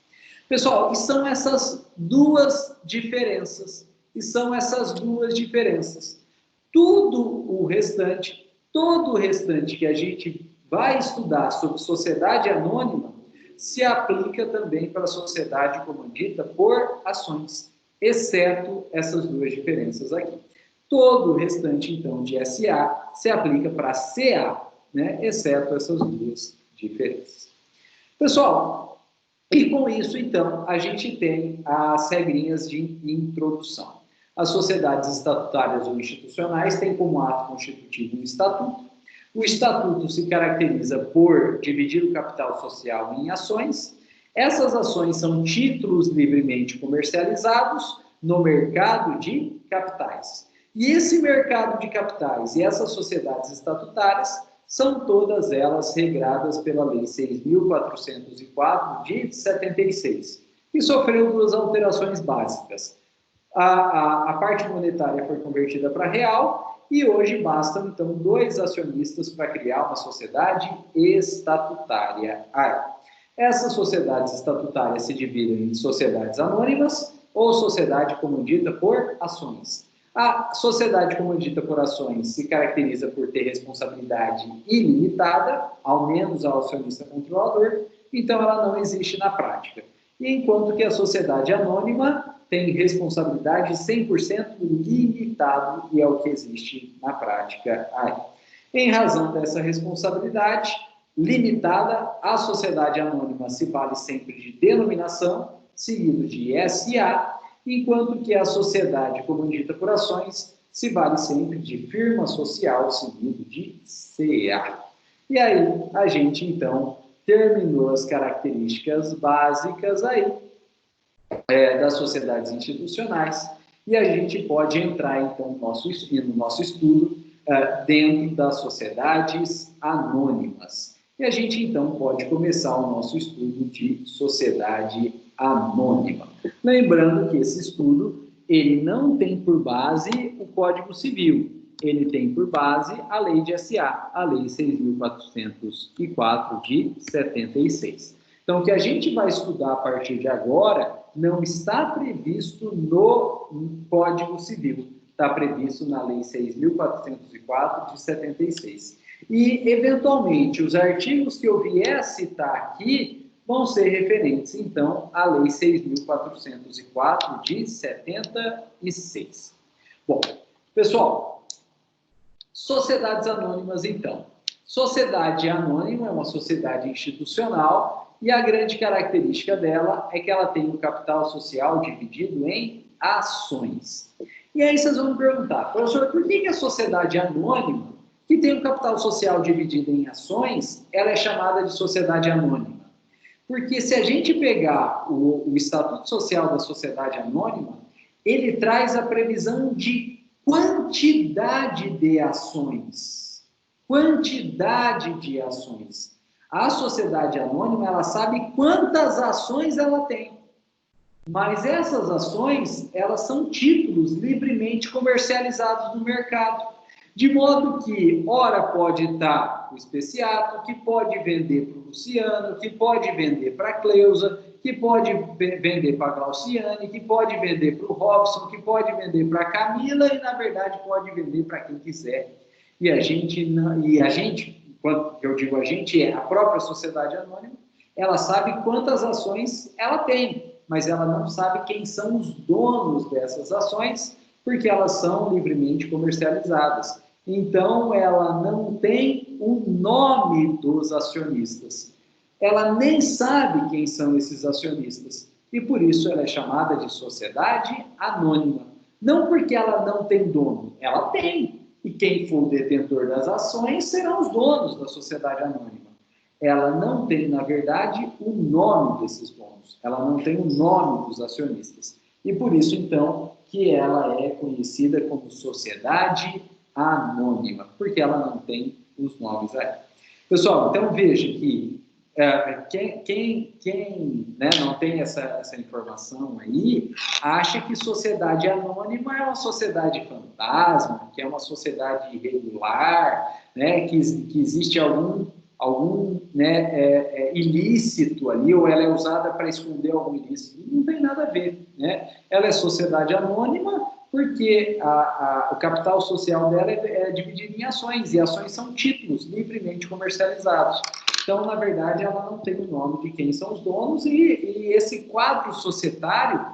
Pessoal, e são essas duas diferenças. Todo o restante que a gente vai estudar sobre sociedade anônima se aplica também para a sociedade comandita por ações, exceto essas duas diferenças aqui. Todo o restante, então, de SA se aplica para CA, né? Exceto essas duas diferenças. Pessoal, e com isso, então, a gente tem as regrinhas de introdução. As sociedades estatutárias ou institucionais têm como ato constitutivo um estatuto. O estatuto se caracteriza por dividir o capital social em ações. Essas ações são títulos livremente comercializados no mercado de capitais. E esse mercado de capitais e essas sociedades estatutárias são todas elas regradas pela Lei 6.404 de 76, que sofreu duas alterações básicas. A parte monetária foi convertida para real e hoje bastam, então, 2 acionistas para criar uma sociedade estatutária. Essas sociedades estatutárias se dividem em sociedades anônimas ou sociedade comandita por ações. A sociedade comandita por ações se caracteriza por ter responsabilidade ilimitada, ao menos ao acionista controlador, então ela não existe na prática. E enquanto que a sociedade anônima tem responsabilidade 100% limitada e é o que existe na prática aí. Em razão dessa responsabilidade limitada, a sociedade anônima se vale sempre de denominação, seguido de SA, enquanto que a sociedade comandita por ações se vale sempre de firma social, seguido de CA. E aí, a gente, então, terminou as características básicas aí das sociedades institucionais, E a gente pode entrar, então, no nosso estudo dentro das sociedades anônimas. E a gente, então, pode começar o nosso estudo de sociedade anônima. Lembrando que esse estudo, ele não tem por base o Código Civil, ele tem por base a Lei de SA, a Lei 6.404 de 76. Então, o que a gente vai estudar a partir de agora não está previsto no Código Civil, está previsto na Lei 6.404 de 76. E, eventualmente, os artigos que eu vier a citar aqui vão ser referentes, então, à Lei 6.404 de 76. Bom, pessoal, sociedades anônimas, então. Sociedade anônima é uma sociedade institucional e a grande característica dela é que ela tem um capital social dividido em ações. E aí vocês vão me perguntar, professor, por que a sociedade anônima, que tem um capital social dividido em ações, ela é chamada de sociedade anônima? Porque se a gente pegar o Estatuto Social da Sociedade Anônima, ele traz a previsão de quantidade de ações. Quantidade de ações. A sociedade anônima, ela sabe quantas ações ela tem. Mas essas ações, elas são títulos livremente comercializados no mercado. De modo que, ora pode estar o Especiato, que pode vender para o Luciano, que pode vender para a Cleusa, que pode vender para a Glauciane, que pode vender para o Robson, que pode vender para a Camila e, na verdade, pode vender para quem quiser. E a gente, quando eu digo a gente, é a própria sociedade anônima, ela sabe quantas ações ela tem, mas ela não sabe quem são os donos dessas ações, porque elas são livremente comercializadas. Então, ela não tem o nome dos acionistas. Ela nem sabe quem são esses acionistas. E por isso ela é chamada de sociedade anônima. Não porque ela não tem dono, ela tem. E quem for o detentor das ações serão os donos da sociedade anônima. Ela não tem, na verdade, o nome desses donos. Ela não tem o nome dos acionistas. E por isso, então, que ela é conhecida como sociedade anônima, porque ela não tem os nomes aí. Pessoal, então veja que quem não tem essa informação aí, acha que sociedade anônima é uma sociedade fantasma, que é uma sociedade irregular, né, que existe algum ilícito ali, ou ela é usada para esconder algum ilícito. Não tem nada a ver. Né? Ela é sociedade anônima porque o capital social dela é dividido em ações, e ações são títulos livremente comercializados. Então, na verdade, ela não tem o nome de quem são os donos, e esse quadro societário,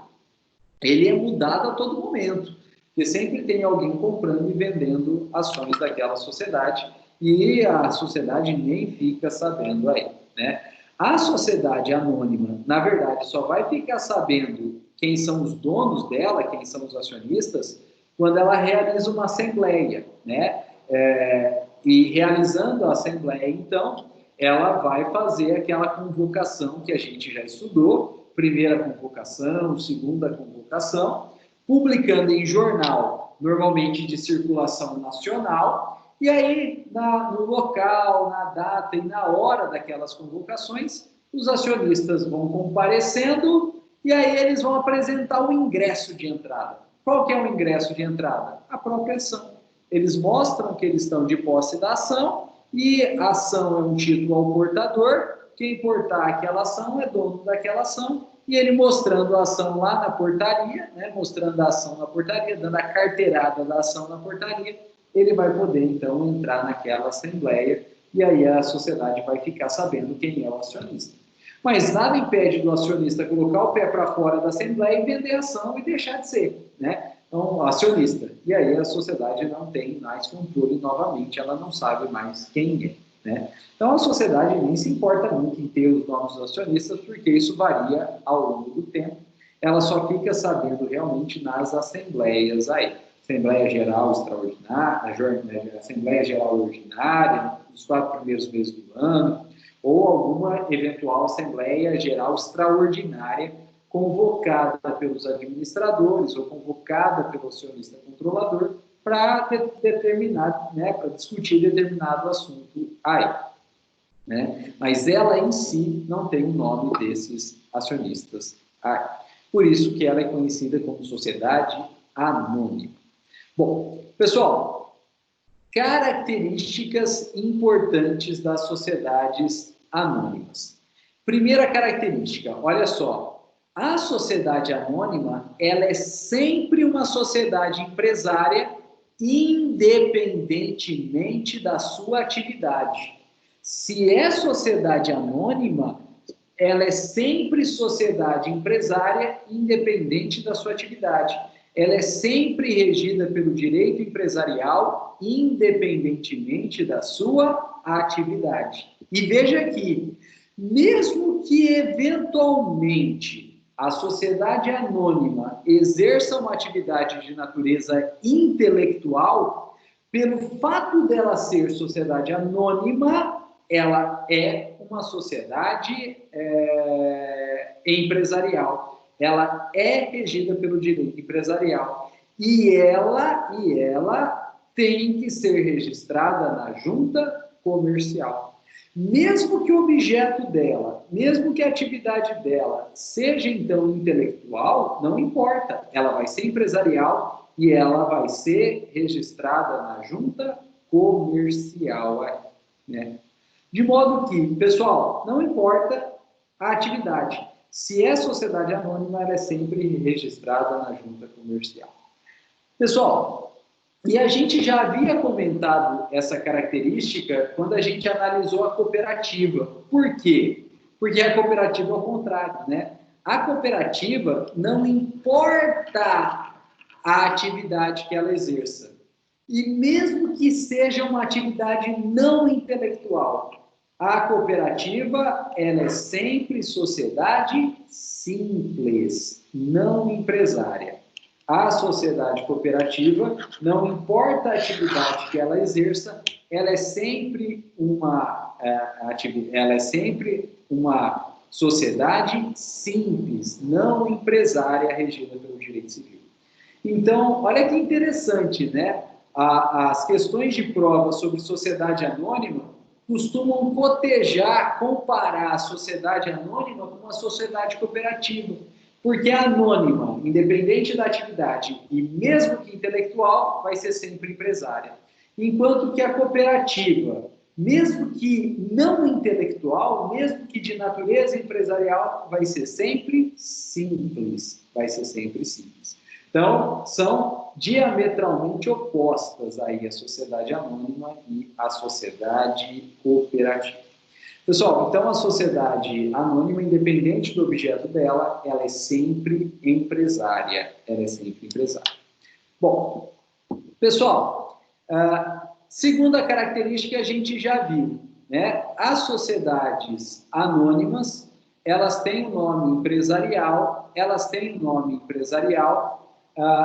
ele é mudado a todo momento, porque sempre tem alguém comprando e vendendo ações daquela sociedade, e a sociedade nem fica sabendo aí, né? A sociedade anônima, na verdade, só vai ficar sabendo quem são os donos dela, quem são os acionistas, quando ela realiza uma assembleia, né? E realizando a assembleia, então, ela vai fazer aquela convocação que a gente já estudou, primeira convocação, segunda convocação, publicando em jornal, normalmente de circulação nacional, e aí, no local, na data e na hora daquelas convocações, os acionistas vão comparecendo e aí eles vão apresentar o ingresso de entrada. Qual que é o ingresso de entrada? A própria ação. Eles mostram que eles estão de posse da ação e a ação é um título ao portador. Quem portar aquela ação é dono daquela ação e ele mostrando a ação lá na portaria, né, mostrando a ação na portaria, dando a carteirada da ação na portaria, ele vai poder, então, entrar naquela assembleia e aí a sociedade vai ficar sabendo quem é o acionista. Mas nada impede do acionista colocar o pé para fora da assembleia e vender a ação e deixar de ser, né? Então, acionista. E aí a sociedade não tem mais controle novamente, ela não sabe mais quem é, né? Então, a sociedade nem se importa muito em ter os nomes dos acionistas, porque isso varia ao longo do tempo. Ela só fica sabendo realmente nas assembleias aí. Assembleia Geral Extraordinária, Assembleia Geral Ordinária, nos 4 primeiros meses do ano, ou alguma eventual Assembleia Geral Extraordinária convocada pelos administradores ou convocada pelo acionista controlador para determinar, né, para discutir determinado assunto aí, né? Mas ela em si não tem o nome desses acionistas aí. Por isso que ela é conhecida como sociedade anônima. Bom, pessoal, características importantes das sociedades anônimas. Primeira característica, olha só, a sociedade anônima, ela é sempre uma sociedade empresária independentemente da sua atividade. Se é sociedade anônima, ela é sempre sociedade empresária independente da sua atividade. Ela é sempre regida pelo direito empresarial independentemente da sua atividade. E veja aqui, mesmo que eventualmente a sociedade anônima exerça uma atividade de natureza intelectual, pelo fato dela ser sociedade anônima, ela é uma sociedade empresarial. Ela é regida pelo direito empresarial. E ela tem que ser registrada na junta comercial. Mesmo que o objeto dela, mesmo que a atividade dela seja, então, intelectual, não importa. Ela vai ser empresarial e ela vai ser registrada na junta comercial, né? De modo que, pessoal, não importa a atividade. Se é sociedade anônima, ela é sempre registrada na junta comercial. Pessoal, e a gente já havia comentado essa característica quando a gente analisou a cooperativa. Por quê? Porque a cooperativa é o contrário, né? A cooperativa não importa a atividade que ela exerça. E mesmo que seja uma atividade não intelectual, a cooperativa, ela é sempre sociedade simples, não empresária. A sociedade cooperativa, não importa a atividade que ela exerça, ela é sempre uma sociedade simples, não empresária regida pelo direito civil. Então, olha que interessante, né? As questões de prova sobre sociedade anônima costumam cotejar, comparar a sociedade anônima com a sociedade cooperativa. Porque a anônima, independente da atividade e mesmo que intelectual, vai ser sempre empresária. Enquanto que a cooperativa, mesmo que não intelectual, mesmo que de natureza empresarial, vai ser sempre simples. Vai ser sempre simples. Então, são diametralmente opostas aí a sociedade anônima e a sociedade cooperativa. Pessoal, então a sociedade anônima, independente do objeto dela, ela é sempre empresária. Ela é sempre empresária. Bom, pessoal, segunda característica a gente já viu, né? As sociedades anônimas, elas têm um nome empresarial,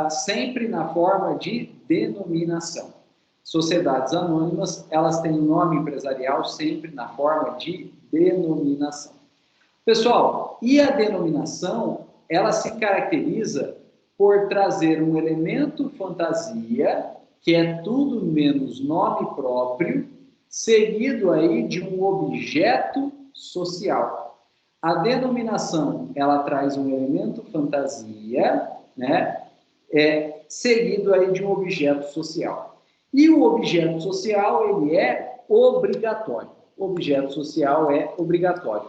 sempre na forma de denominação. Sociedades anônimas, elas têm um nome empresarial sempre na forma de denominação. Pessoal, e a denominação, ela se caracteriza por trazer um elemento fantasia, que é tudo menos nome próprio, seguido aí de um objeto social. A denominação, ela traz um elemento fantasia, né? Seguido aí de um objeto social. E o objeto social, ele é obrigatório. O objeto social é obrigatório.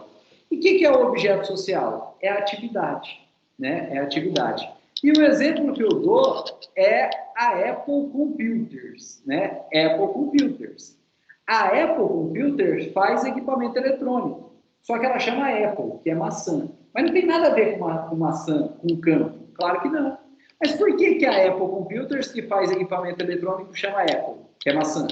E o que é o objeto social? É a atividade, né? É a atividade. E o exemplo que eu dou é a Apple Computers, né? Apple Computers. A Apple Computers faz equipamento eletrônico, só que ela chama Apple, que é maçã. Mas não tem nada a ver com maçã, com campo. Claro que não. Mas por que a Apple Computers, que faz equipamento eletrônico, chama Apple, que é maçã?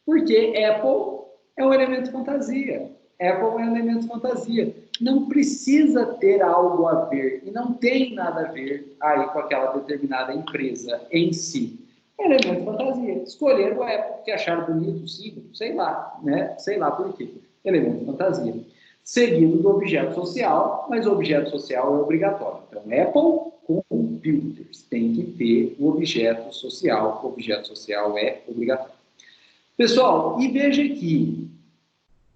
Porque Apple é um elemento fantasia. Apple é um elemento fantasia. Não precisa ter algo a ver, e não tem nada a ver aí com aquela determinada empresa em si. É elemento fantasia. Escolheram a Apple porque acharam bonito o símbolo, sei lá, né? Sei lá por quê. Elemento fantasia. seguido do objeto social, mas o objeto social é obrigatório. Então, Apple Computers tem que ter o objeto social é obrigatório. Pessoal, e veja que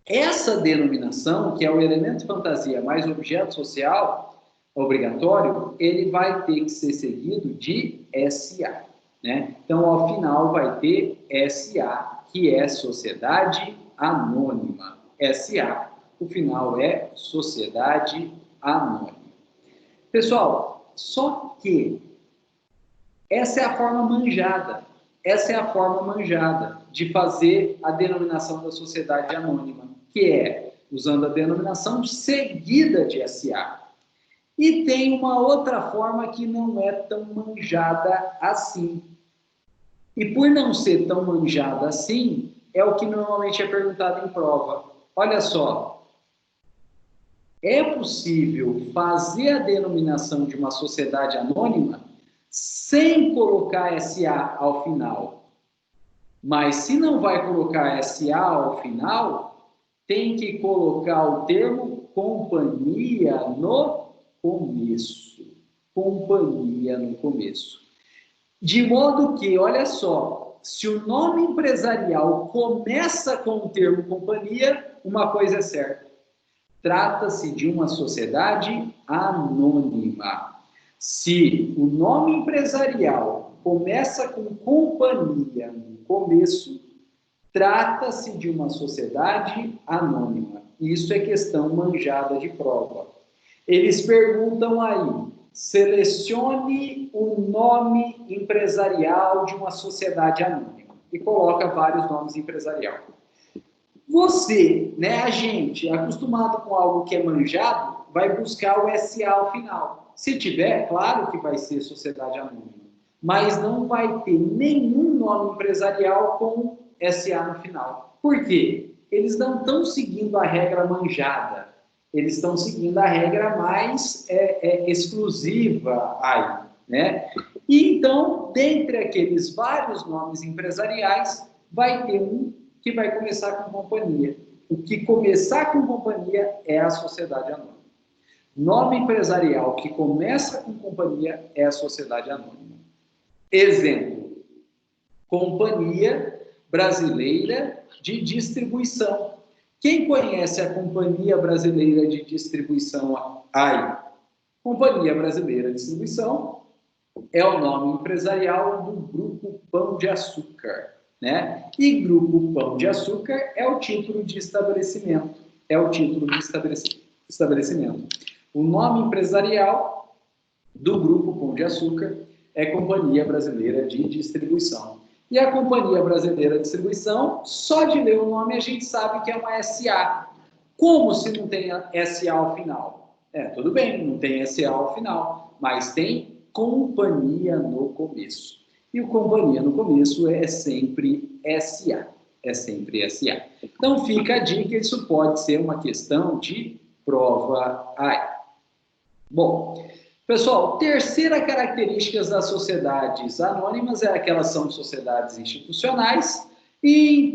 essa denominação, que é o elemento fantasia mais objeto social obrigatório, ele vai ter que ser seguido de SA, né? Então, ao final, vai ter SA, que é Sociedade Anônima. SA, o final é Sociedade Anônima. Pessoal, só que essa é a forma manjada. Essa é a forma manjada de fazer a denominação da sociedade anônima, que é usando a denominação seguida de SA. E tem uma outra forma que não é tão manjada assim. E por não ser tão manjada assim, é o que normalmente é perguntado em prova. Olha só, é possível fazer a denominação de uma sociedade anônima sem colocar SA ao final. Mas se não vai colocar SA ao final, tem que colocar o termo companhia no começo. Companhia no começo. De modo que, olha só, se o nome empresarial começa com o termo companhia, uma coisa é certa. Trata-se de uma sociedade anônima. Se o nome empresarial começa com companhia no começo, trata-se de uma sociedade anônima. Isso é questão manjada de prova. Eles perguntam aí, selecione o nome empresarial de uma sociedade anônima e coloca vários nomes empresariais. Você, né, a gente, acostumado com algo que é manjado, vai buscar o SA ao final. Se tiver, claro que vai ser sociedade anônima, mas não vai ter nenhum nome empresarial com SA no final. Por quê? Eles não estão seguindo a regra manjada, eles estão seguindo a regra mais exclusiva aí, né? E então, dentre aqueles vários nomes empresariais, vai ter um que vai começar com companhia. O que começar com companhia é a sociedade anônima. Nome empresarial que começa com companhia é a sociedade anônima. Exemplo, Companhia Brasileira de Distribuição. Quem conhece a Companhia Brasileira de Distribuição aí? Companhia Brasileira de Distribuição é o nome empresarial do Grupo Pão de Açúcar, né? E Grupo Pão de Açúcar é o título de estabelecimento. É o título de estabelecimento. O nome empresarial do Grupo Pão de Açúcar é Companhia Brasileira de Distribuição. E a Companhia Brasileira de Distribuição, só de ler o nome a gente sabe que é uma SA. Como se não tem SA ao final? Tudo bem, não tem SA ao final, mas tem companhia no começo. E o companhia no começo é sempre SA. É sempre SA. Então fica a dica, isso pode ser uma questão de prova aí. Bom, pessoal, terceira característica das sociedades anônimas é que elas são sociedades institucionais, e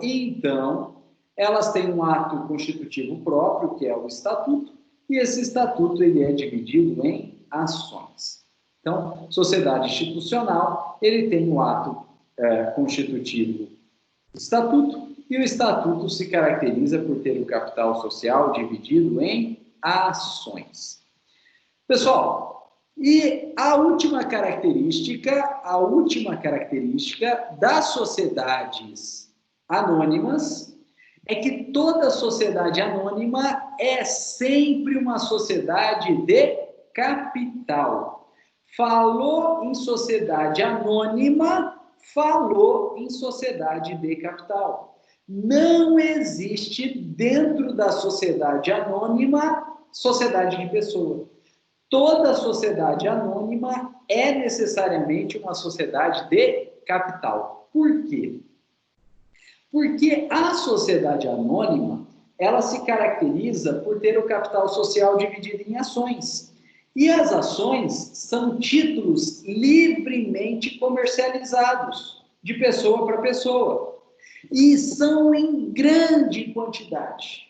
então elas têm um ato constitutivo próprio, que é o estatuto, e esse estatuto ele é dividido em ações. Então, sociedade institucional, ele tem um ato constitutivo estatuto, e o estatuto se caracteriza por ter o capital social dividido em ações. Pessoal, e a última característica das sociedades anônimas é que toda sociedade anônima é sempre uma sociedade de capital. Falou em sociedade anônima, falou em sociedade de capital. Não existe dentro da sociedade anônima sociedade de pessoa. Toda sociedade anônima é necessariamente uma sociedade de capital. Por quê? Porque a sociedade anônima, ela se caracteriza por ter o capital social dividido em ações. E as ações são títulos livremente comercializados, de pessoa para pessoa. E são em grande quantidade.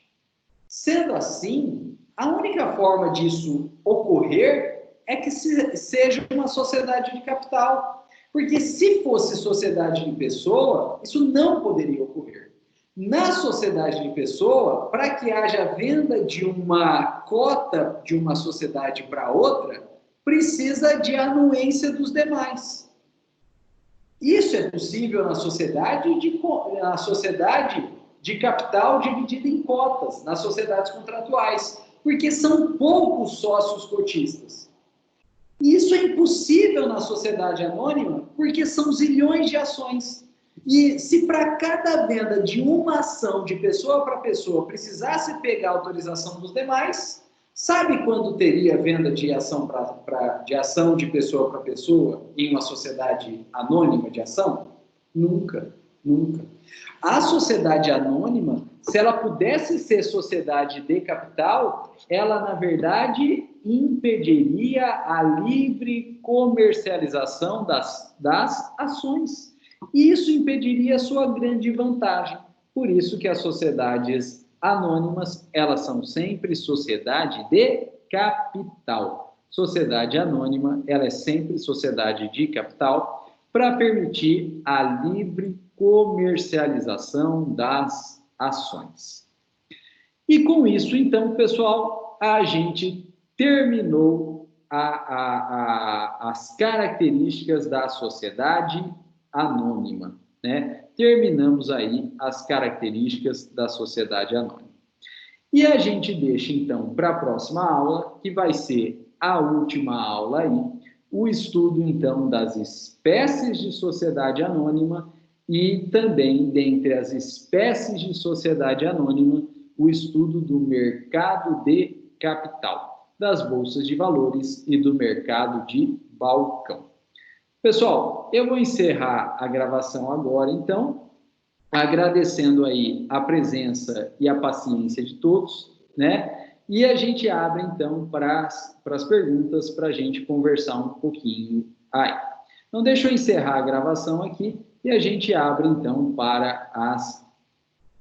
Sendo assim, a única forma disso ocorrer é que seja uma sociedade de capital. Porque se fosse sociedade de pessoa, isso não poderia ocorrer. Na sociedade de pessoa, para que haja venda de uma cota de uma sociedade para outra, precisa de anuência dos demais. Isso é possível na sociedade de capital dividida em cotas, nas sociedades contratuais, porque são poucos sócios cotistas. Isso é impossível na sociedade anônima, porque são zilhões de ações. E se para cada venda de uma ação de pessoa para pessoa precisasse pegar a autorização dos demais, sabe quando teria venda de ação de pessoa para pessoa em uma sociedade anônima de ação? Nunca, nunca. A sociedade anônima, se ela pudesse ser sociedade de capital, ela, na verdade, impediria a livre comercialização das ações. E isso impediria a sua grande vantagem. Por isso que as sociedades anônimas, elas são sempre sociedade de capital. Sociedade anônima, ela é sempre sociedade de capital para permitir a livre comercialização das ações. E com isso, então, pessoal, a gente terminou as características da sociedade anônima, né? Terminamos aí as características da sociedade anônima. E a gente deixa, então, para a próxima aula, que vai ser a última aula aí, o estudo, então, das espécies de sociedade anônima e também, dentre as espécies de sociedade anônima, o estudo do mercado de capital, das bolsas de valores e do mercado de balcão. Pessoal, eu vou encerrar a gravação agora, então, agradecendo aí a presença e a paciência de todos, né? E a gente abre, então, para as perguntas, para a gente conversar um pouquinho aí. Então, deixa eu encerrar a gravação aqui e a gente abre, então, para as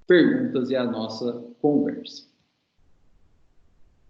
perguntas e a nossa conversa.